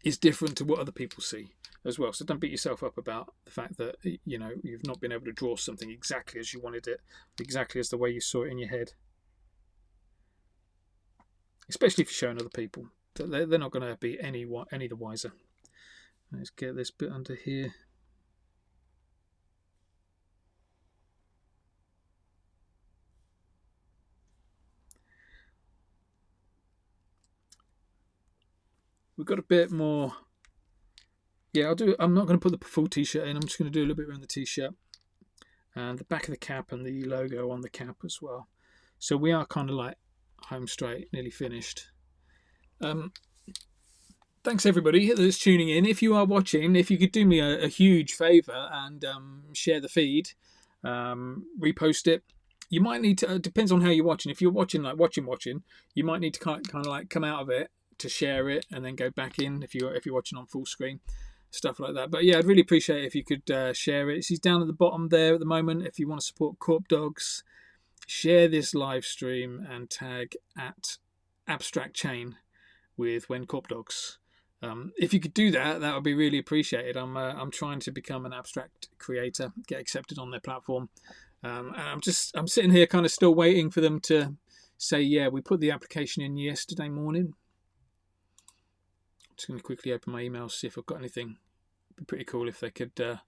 is different to what other people see as well. So don't beat yourself up about the fact that, you know, you've not been able to draw something exactly as you wanted it, exactly as the way you saw it in your head. Especially if you're showing other people. They're not going to be any the wiser. Let's get this bit under here. We've got a bit more. Yeah, I'm not going to put the full t-shirt in. I'm just going to do a little bit around the t-shirt and the back of the cap and the logo on the cap as well. So we are kind of like home straight, nearly finished. Thanks everybody that's tuning in. If you are watching, if you could do me a huge favour and share the feed, repost it. You might need to. It depends on how you're watching. If you're watching like watching, you might need to kind of like come out of it to share it and then go back in if you're watching on full screen, stuff like that. But yeah, I'd really appreciate it if you could share it. She's down at the bottom there at the moment. If you want to support Korp Dogs, share this live stream and tag at Abstract Chain with When Korp Dogs. If you could do that, that would be really appreciated. I'm trying to become an abstract creator, get accepted on their platform, and I'm sitting here kind of still waiting for them to say, yeah, we put the application in yesterday morning. I'm just going to quickly open my emails, see if I've got anything. It'd be pretty cool if they could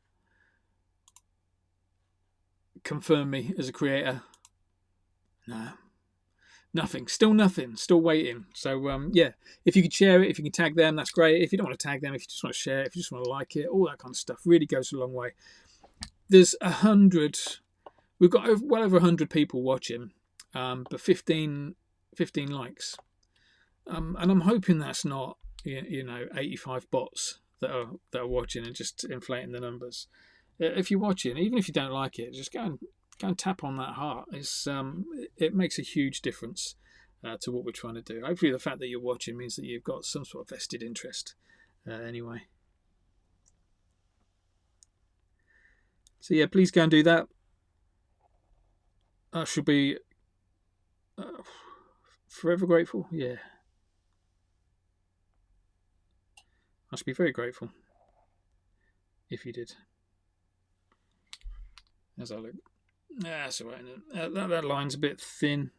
confirm me as a creator. No. Nothing, still waiting. So yeah, if you could share it, if you can tag them, that's great. If you don't want to tag them, if you just want to share it, if you just want to like it, all that kind of stuff really goes a long way. There's 100, we've got well over 100 people watching, but 15 likes, and I'm hoping that's not 85 bots that are watching and just inflating the numbers. If you're watching, even if you don't like it, just go and tap on that heart. It makes a huge difference to what we're trying to do. Hopefully the fact that you're watching means that you've got some sort of vested interest anyway. So yeah, please go and do that. I should be forever grateful. Yeah, I should be very grateful if you did. As I look. That's all right. That line's a bit thin.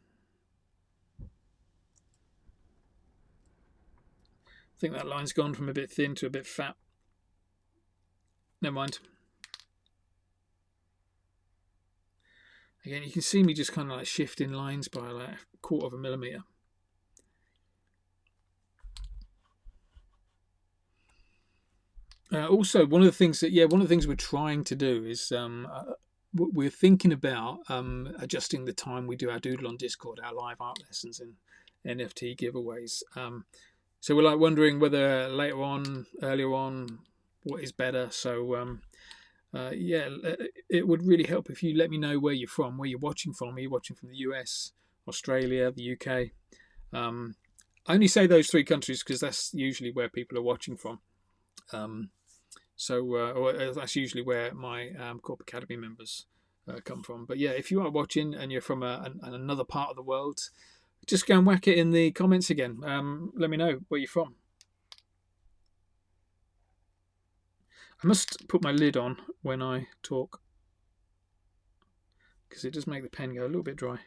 I think that line's gone from a bit thin to a bit fat. Never mind. Again, you can see me just kind of like shifting lines by like a quarter of a millimetre. Also, one of the things we're trying to do is we're thinking about adjusting the time we do our Doodle on Discord, our live art lessons and NFT giveaways. So we're like wondering whether earlier on, what is better. So yeah, it would really help if you let me know where you're from, where you're watching from. Are you watching from the US, Australia, the UK? I only say those 3 countries because that's usually where people are watching from. Or that's usually where my Korp Academy members come from. But yeah, if you are watching and you're from another part of the world, just go and whack it in the comments again. Let me know where you're from. I must put my lid on when I talk because it does make the pen go a little bit dry.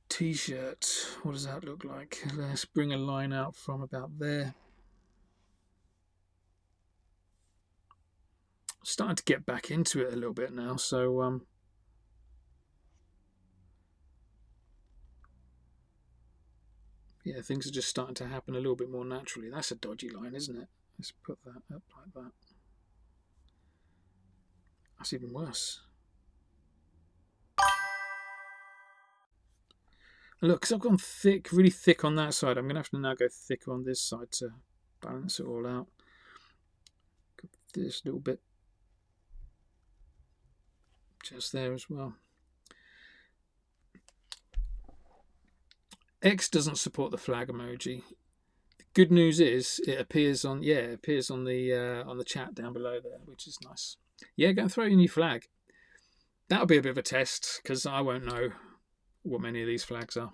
T-shirt, what does that look like? Let's bring a line out from about there. Starting to get back into it a little bit now, so yeah, things are just starting to happen a little bit more naturally. That's a dodgy line, isn't it? Let's put that up like that. That's even worse. Look, because I've gone thick, really thick on that side, I'm going to have to now go thicker on this side to balance it all out. Got this little bit just there as well. X doesn't support the flag emoji. The good news is it appears on the chat down below there, which is nice. Yeah, go and throw in your flag. That'll be a bit of a test because I won't know what many of these flags are.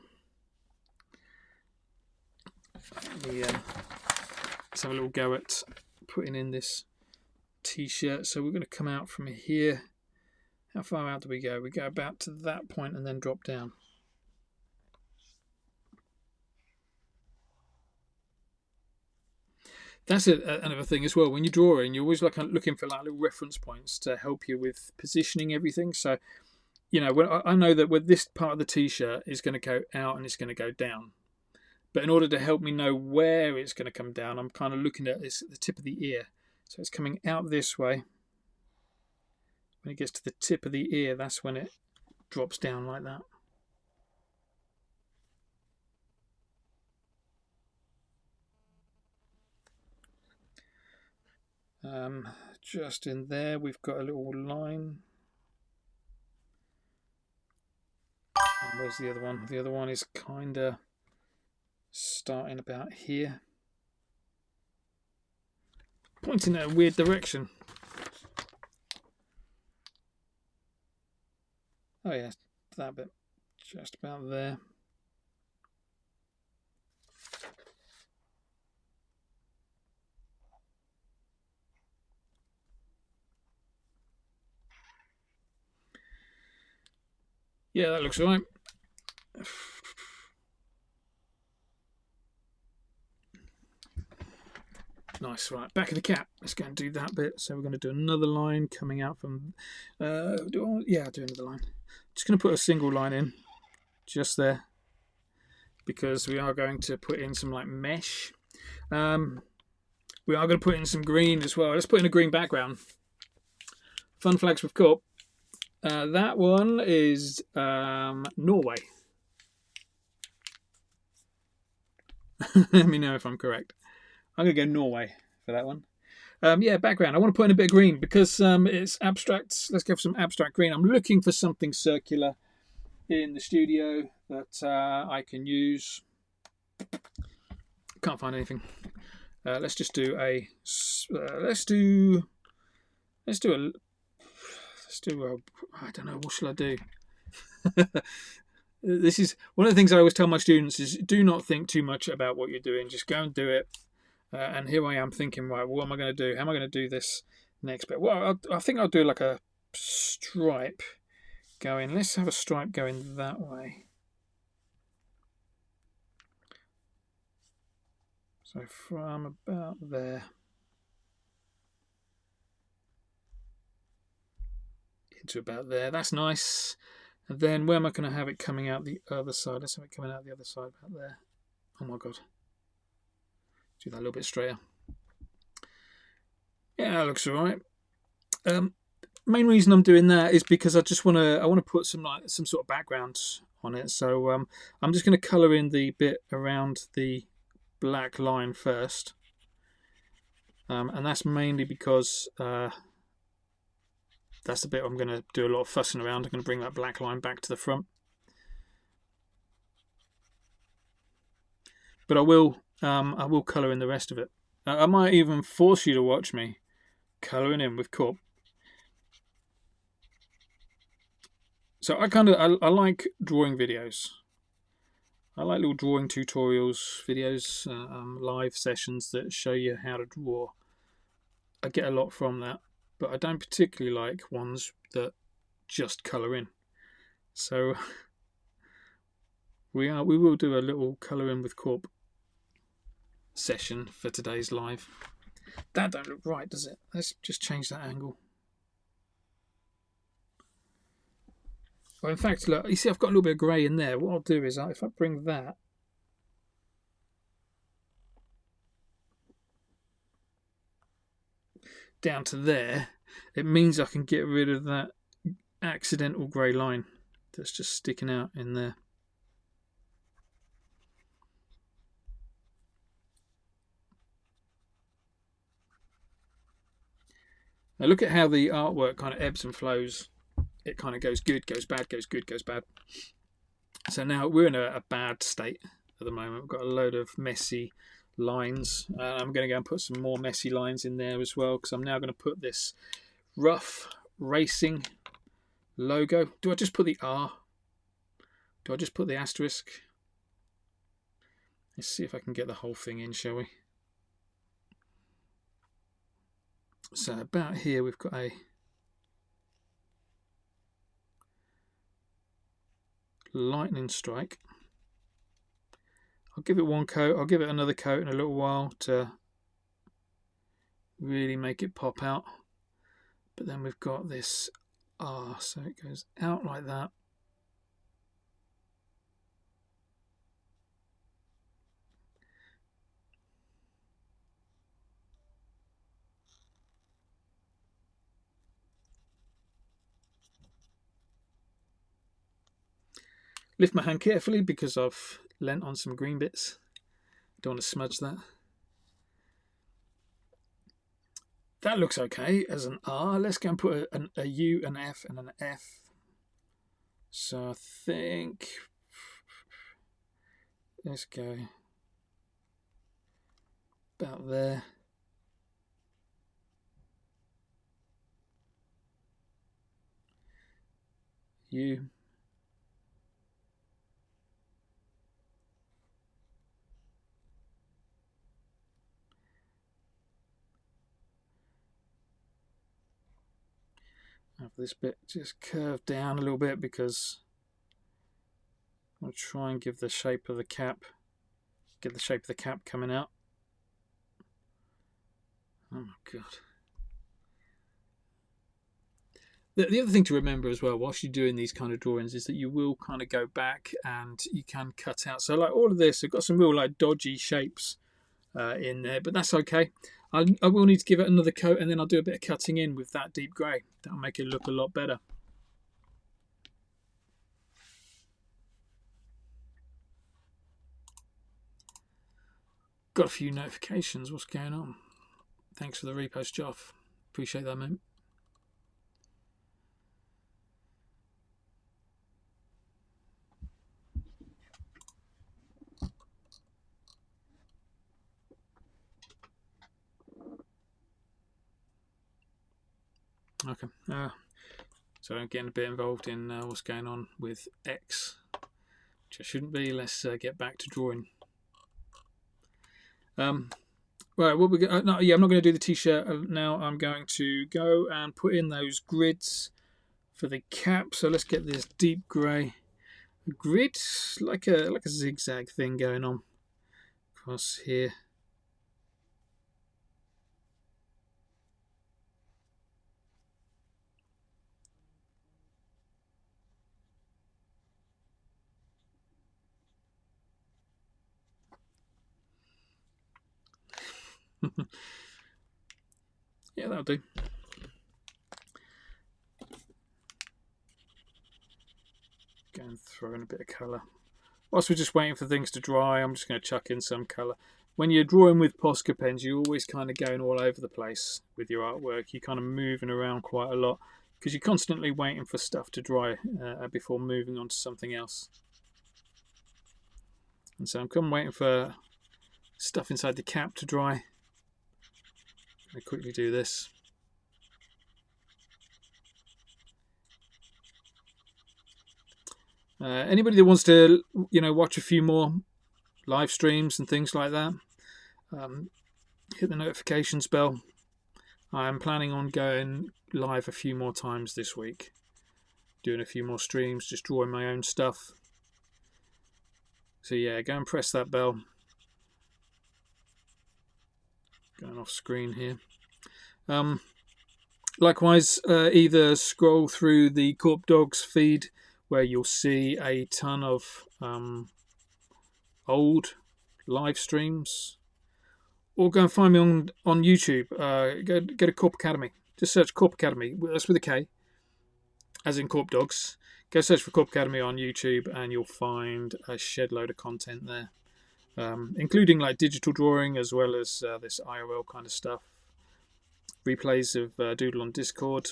Let's have a little go at putting in this t-shirt. So we're going to come out from here. How far out do we go? We go about to that point and then drop down. That's another thing as well. When you're drawing, you're always looking for like little reference points to help you with positioning everything. So, you know, when I know that with this part of the t-shirt is going to go out and it's going to go down. But in order to help me know where it's going to come down, I'm kind of looking at this at the tip of the ear. So it's coming out this way. When it gets to the tip of the ear, that's when it drops down like that. Just in there, we've got a little line. And where's the other one? The other one is kind of starting about here, pointing in a weird direction. Oh yeah, that bit, just about there. Yeah, that looks all right. Nice. Right, back of the cap. Let's go and do that bit. So we're going to do another line coming out from. I'll do another line. Just going to put a single line in, just there, because we are going to put in some like mesh. We are going to put in some green as well. Let's put in a green background. Fun flags with Korp. That one is Norway. Let me know if I'm correct. I'm going to go Norway for that one. Yeah, background. I want to put in a bit of green because it's abstract. Let's go for some abstract green. I'm looking for something circular in the studio that I can use. Can't find anything. Let's just do a. Let's do a. I don't know. What shall I do? This is one of the things I always tell my students: is do not think too much about what you're doing. Just go and do it. And here I am thinking, right, what am I going to do? How am I going to do this next bit? Well, I think I'll do like a stripe going. Let's have a stripe going that way. So from about there into about there. That's nice. And then where am I going to have it coming out the other side? Let's have it coming out the other side about there. Oh my God. Do that a little bit straighter. Yeah, that looks all right. Main reason I'm doing that is because I just want to put some sort of background on it. So I'm just going to colour in the bit around the black line first, and that's mainly because that's the bit I'm going to do a lot of fussing around. I'm going to bring that black line back to the front, but I will colour in the rest of it. I might even force you to watch me colouring in with Korp. So I like drawing videos. I like little drawing tutorials, videos, live sessions that show you how to draw. I get a lot from that, but I don't particularly like ones that just colour in. So we will do a little colour in with Korp session for today's live. That don't look right, does it? Let's just change that angle. Well, in fact, look, you see I've got a little bit of grey in there. What I'll do is if I bring that down to there, it means I can get rid of that accidental grey line that's just sticking out in there. Now look at how the artwork kind of ebbs and flows. It kind of goes good, goes bad, goes good, goes bad. So now we're in a bad state at the moment. We've got a load of messy lines. I'm going to go and put some more messy lines in there as well, because I'm now going to put this rough racing logo. Do I just put the R? Do I just put the asterisk? Let's see if I can get the whole thing in, shall we? So about here we've got a lightning strike. I'll give it one coat. I'll give it another coat in a little while to really make it pop out. But then we've got this R, so it goes out like that. Lift my hand carefully because I've lent on some green bits. Don't want to smudge that. That looks okay as an R. Let's go and put a U, an F, and an F. So I think let's go about there. U. Have this bit just curved down a little bit because I'll try and give the shape of the cap, get the shape of the cap coming out. Oh my god. The other thing to remember as well whilst you're doing these kind of drawings is that you will kind of go back and you can cut out. So like all of this, I've got some real like dodgy shapes in there, but that's okay. I will need to give it another coat, and then I'll do a bit of cutting in with that deep grey. That'll make it look a lot better. Got a few notifications. What's going on? Thanks for the repost, Joff. Appreciate that, mate. Okay, so I'm getting a bit involved in what's going on with X, which I shouldn't be. Let's get back to drawing. Right, what we I'm not going to do the t-shirt now. I'm going to go and put in those grids for the cap. So let's get this deep grey grid, like a zigzag thing going on across here. Yeah, that'll do. Go and throw in a bit of colour. Whilst we're just waiting for things to dry, I'm just going to chuck in some colour. When you're drawing with Posca pens, you're always kind of going all over the place with your artwork. You're kind of moving around quite a lot because you're constantly waiting for stuff to dry before moving on to something else. And so I'm waiting for stuff inside the cap to dry. I quickly do this. Anybody that wants to, watch a few more live streams and things like that, hit the notifications bell. I'm planning on going live a few more times this week, doing a few more streams, just drawing my own stuff. So yeah, go and press that bell. Going off screen here. Likewise, either scroll through the Korp Dogs feed where you'll see a ton of old live streams, or go and find me on YouTube. Go to Korp Academy. Just search Korp Academy. That's with a K, as in Korp Dogs. Go search for Korp Academy on YouTube, and you'll find a shed load of content there, including like digital drawing as well as this IRL kind of stuff. replays of Doodle on Discord,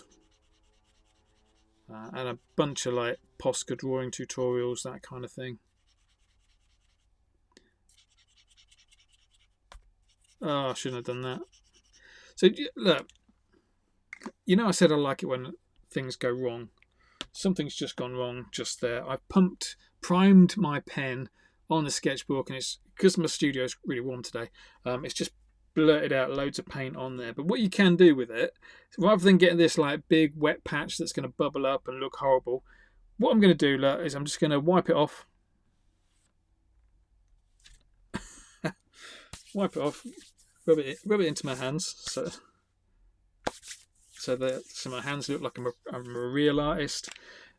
and a bunch of like Posca drawing tutorials, that kind of thing. Oh, I shouldn't have done that. So look, you know I said I like it when things go wrong. Something's just gone wrong just there. I've primed my pen on the sketchbook, and it's because my studio's really warm today. It's just blurted out loads of paint on there. But what you can do with it, rather than getting this like big wet patch that's going to bubble up and look horrible, what I'm going to do is I'm just going to wipe it off. Wipe it off, rub it into my hands, so that my hands look like I'm a real artist,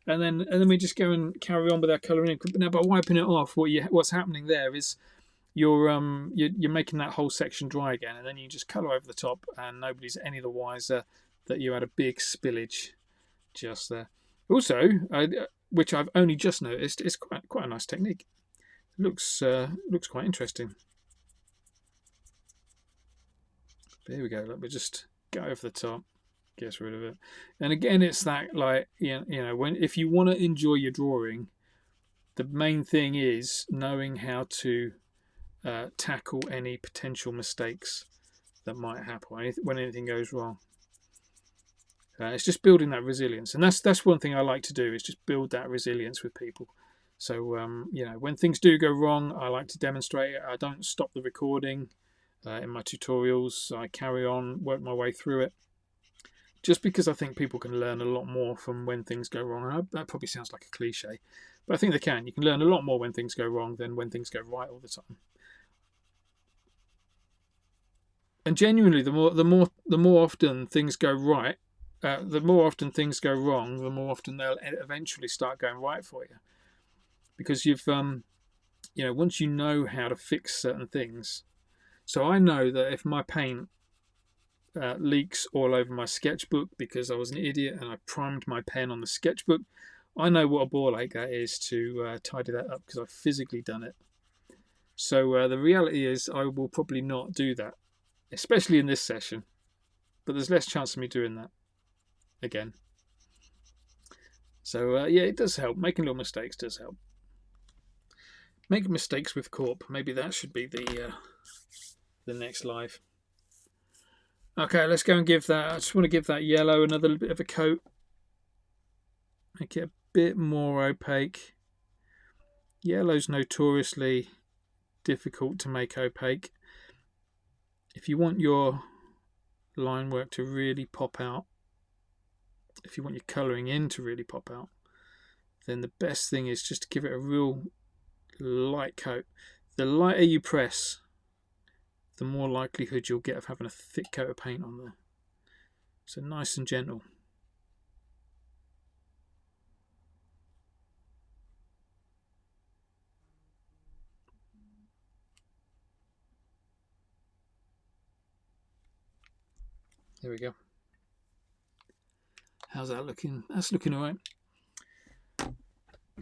and then we just go and carry on with our colouring. Now, by wiping it off, what's happening there is you're making that whole section dry again, and then you just colour over the top, and nobody's any the wiser that you had a big spillage just there. Also, which I've only just noticed, is quite a nice technique. It looks quite interesting. There we go. Let me just go over the top, get rid of it. And again, it's that like if you want to enjoy your drawing, the main thing is knowing how to tackle any potential mistakes that might happen when anything goes wrong. It's just building that resilience, and that's one thing I like to do, is just build that resilience with people. So when things do go wrong, I like to demonstrate it. I don't stop the recording. In my tutorials, I carry on, work my way through it, just because I think people can learn a lot more from when things go wrong. That probably sounds like a cliche, but I think they can. You can learn a lot more when things go wrong than when things go right all the time. And genuinely, the more often things go right, the more often things go wrong, the more often they'll eventually start going right for you, because you've once you know how to fix certain things. So I know that if my paint leaks all over my sketchbook because I was an idiot and I primed my pen on the sketchbook, I know what a ball ache that is to tidy that up, because I've physically done it. So the reality is I will probably not do that, especially in this session. But there's less chance of me doing that again. So yeah, it does help. Making little mistakes does help. Make mistakes with Korp. Maybe that should be the next live. Okay, let's go and give that. I just want to give that yellow another bit of a coat. Make it a bit more opaque. Yellow's notoriously difficult to make opaque. If you want your line work to really pop out, if you want your colouring in to really pop out, then the best thing is just to give it a real light coat. The lighter you press, the more likelihood you'll get of having a thick coat of paint on there. So nice and gentle. There we go. How's that looking? That's looking all right.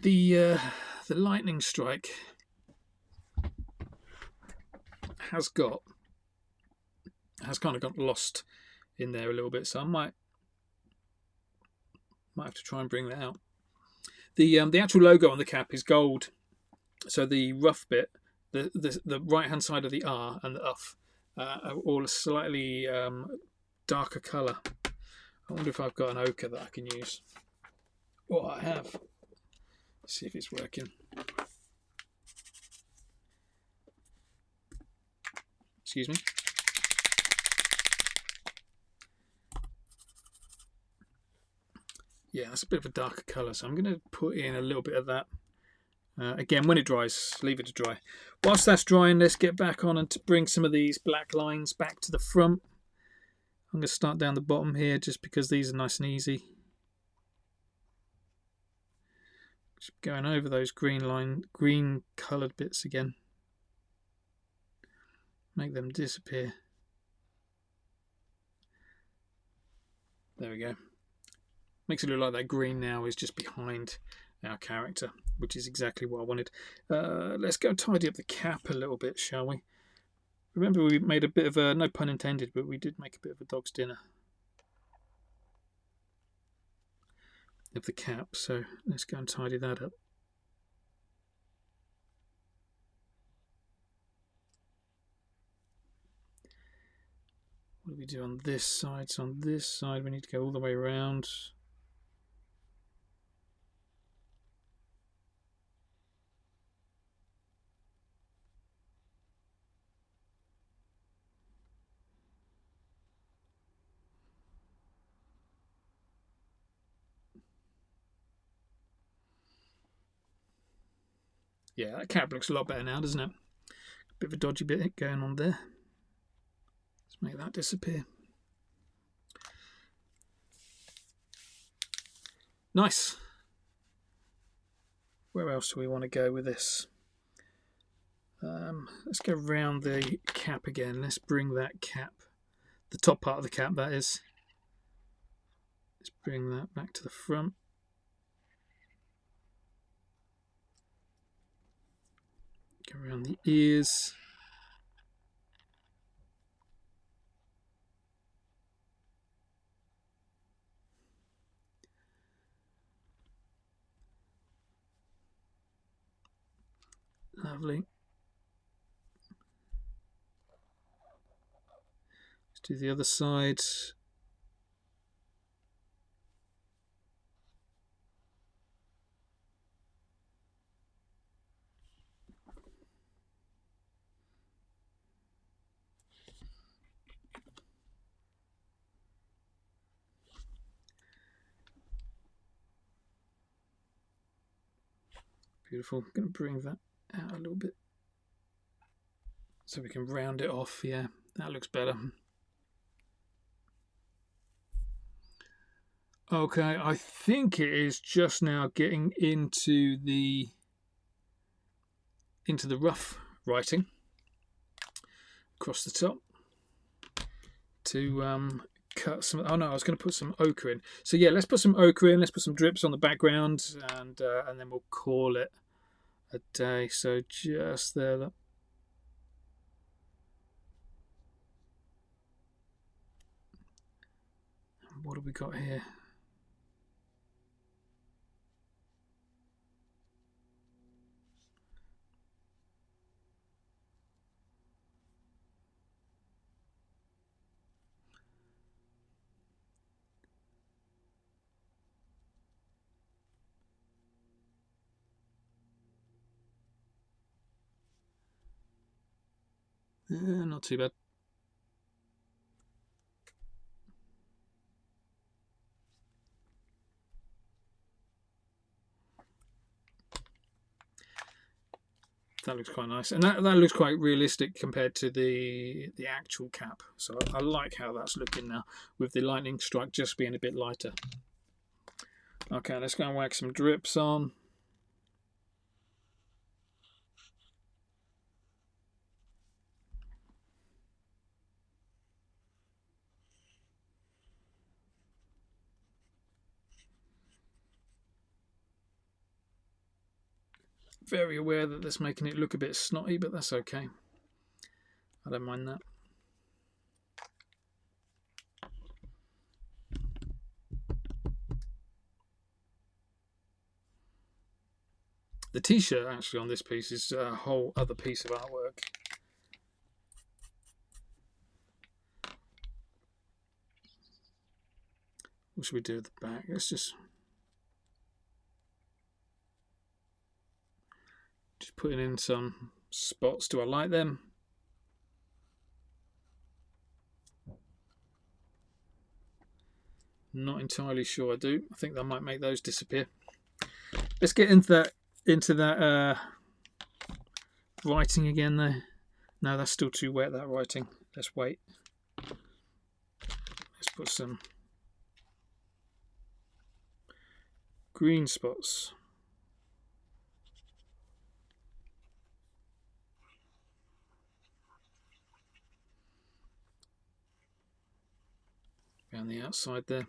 The lightning strike has kind of got lost in there a little bit, so I might have to try and bring that out. The actual logo on the cap is gold, so the rough bit, the right hand side of the R and the UF are all a slightly darker colour. I wonder if I've got an ochre that I can use. Oh, I have. Let's see if it's working. Excuse me. Yeah, that's a bit of a darker colour, so I'm going to put in a little bit of that. Again, when it dries, leave it to dry. Whilst that's drying, let's get back on and to bring some of these black lines back to the front. I'm going to start down the bottom here just because these are nice and easy. Just going over those green coloured bits again. Make them disappear. There we go. Makes it look like that green now is just behind our character, which is exactly what I wanted. Let's go tidy up the cap a little bit, shall we? Remember, we made a bit of a, no pun intended, but we did make a bit of a dog's dinner. of the cap. So let's go and tidy that up. What do we do on this side? So on this side we need to go all the way around. Yeah, that cap looks a lot better now, doesn't it? A bit of a dodgy bit going on there. Let's make that disappear. Nice. Where else do we want to go with this? Let's go around the cap again. Let's bring that cap, the top part of the cap that is. Let's bring that back to the front. Go around the ears. Lovely. Let's do the other side. Beautiful. I'm going to bring that out a little bit so we can round it off. Yeah, that looks better. Okay, I think it is just now getting into the rough writing across the top to cut some. Oh no, I was going to put some ochre in. So yeah, let's put some ochre in. Let's put some drips on the background, and then we'll call it a day. So just there. Look. What have we got here? Not too bad. That looks quite nice, and that looks quite realistic compared to the actual cap. So I like how that's looking now, with the lightning strike just being a bit lighter. Okay, let's go and whack some drips on. Very aware that that's making it look a bit snotty, but that's okay. I don't mind that. The t-shirt actually on this piece is a whole other piece of artwork. What should we do at the back? Let's just putting in some spots. Do I like them? Not entirely sure I do. I think I might make those disappear. Let's get into that writing again though. No, that's still too wet, that writing. Let's wait. Let's put some green spots. Around the outside there.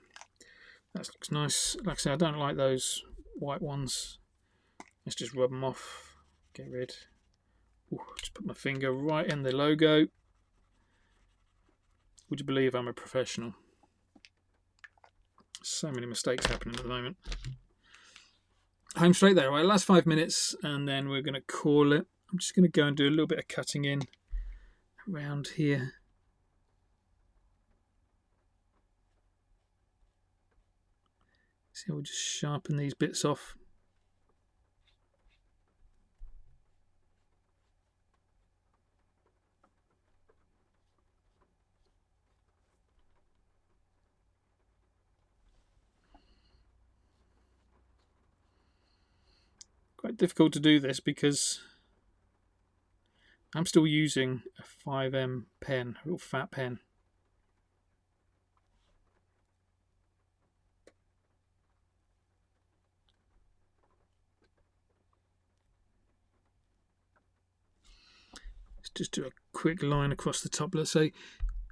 That looks nice. Like I say, I don't like those white ones. Let's just rub them off. Get rid. Ooh, just put my finger right in the logo. Would you believe I'm a professional? So many mistakes happening at the moment. Home straight there. Right, last 5 minutes, and then we're going to call it. I'm just going to go and do a little bit of cutting in around here. So we'll just sharpen these bits off. Quite difficult to do this because I'm still using a 5M pen, a real fat pen. Let's just do a quick line across the top. Let's say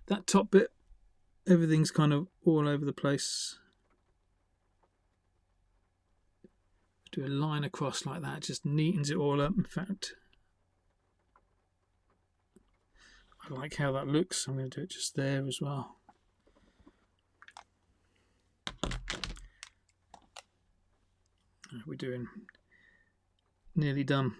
that top bit, everything's kind of all over the place. Do a line across like that, just neatens it all up. In fact, I like how that looks. I'm going to do it just there as well. We're doing nearly done.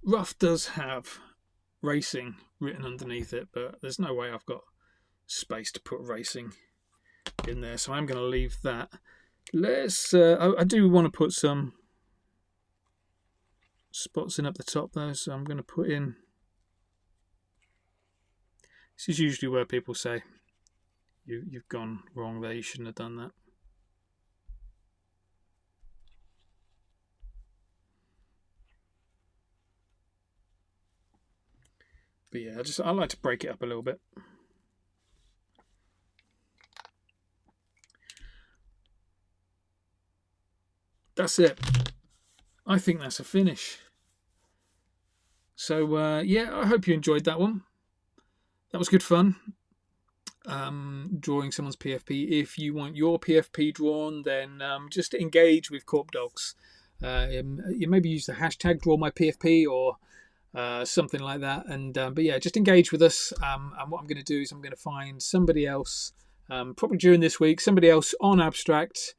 Rough does have racing written underneath it, but there's no way I've got space to put racing in there, so I'm going to leave that. Let's I do want to put some spots in up the top though, so I'm going to put in, this is usually where people say you've gone wrong there, you shouldn't have done that. But yeah, I like to break it up a little bit. That's it. I think that's a finish. So yeah, I hope you enjoyed that one. That was good fun. Drawing someone's PFP. If you want your PFP drawn, then just engage with Korp Dogs. You maybe use the hashtag #DrawMyPFP or something like that. And but yeah, just engage with us. And what I'm going to do is I'm going to find somebody else, probably during this week, somebody else on Abstract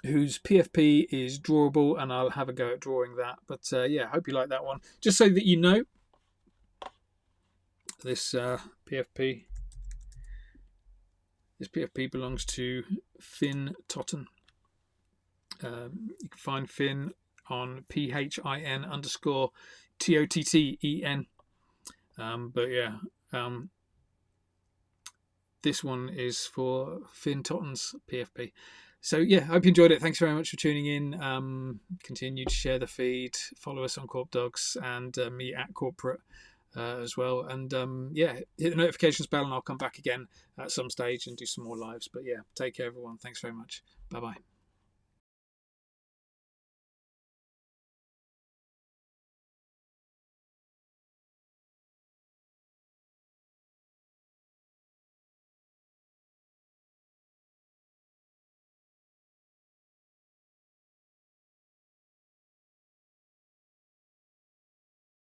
whose PFP is drawable, and I'll have a go at drawing that. But yeah, I hope you like that one. Just so that you know, this PFP belongs to Phin Totten. You can find Phin on PHIN_TOTTEN. But yeah, this one is for Phin Totten's PFP. So yeah, I hope you enjoyed it. Thanks very much for tuning in. Continue to share the feed, follow us on Korp Dogs, and me at Corporate as well. And yeah, hit the notifications bell, and I'll come back again at some stage and do some more lives. But yeah, take care, everyone. Thanks very much. Bye bye.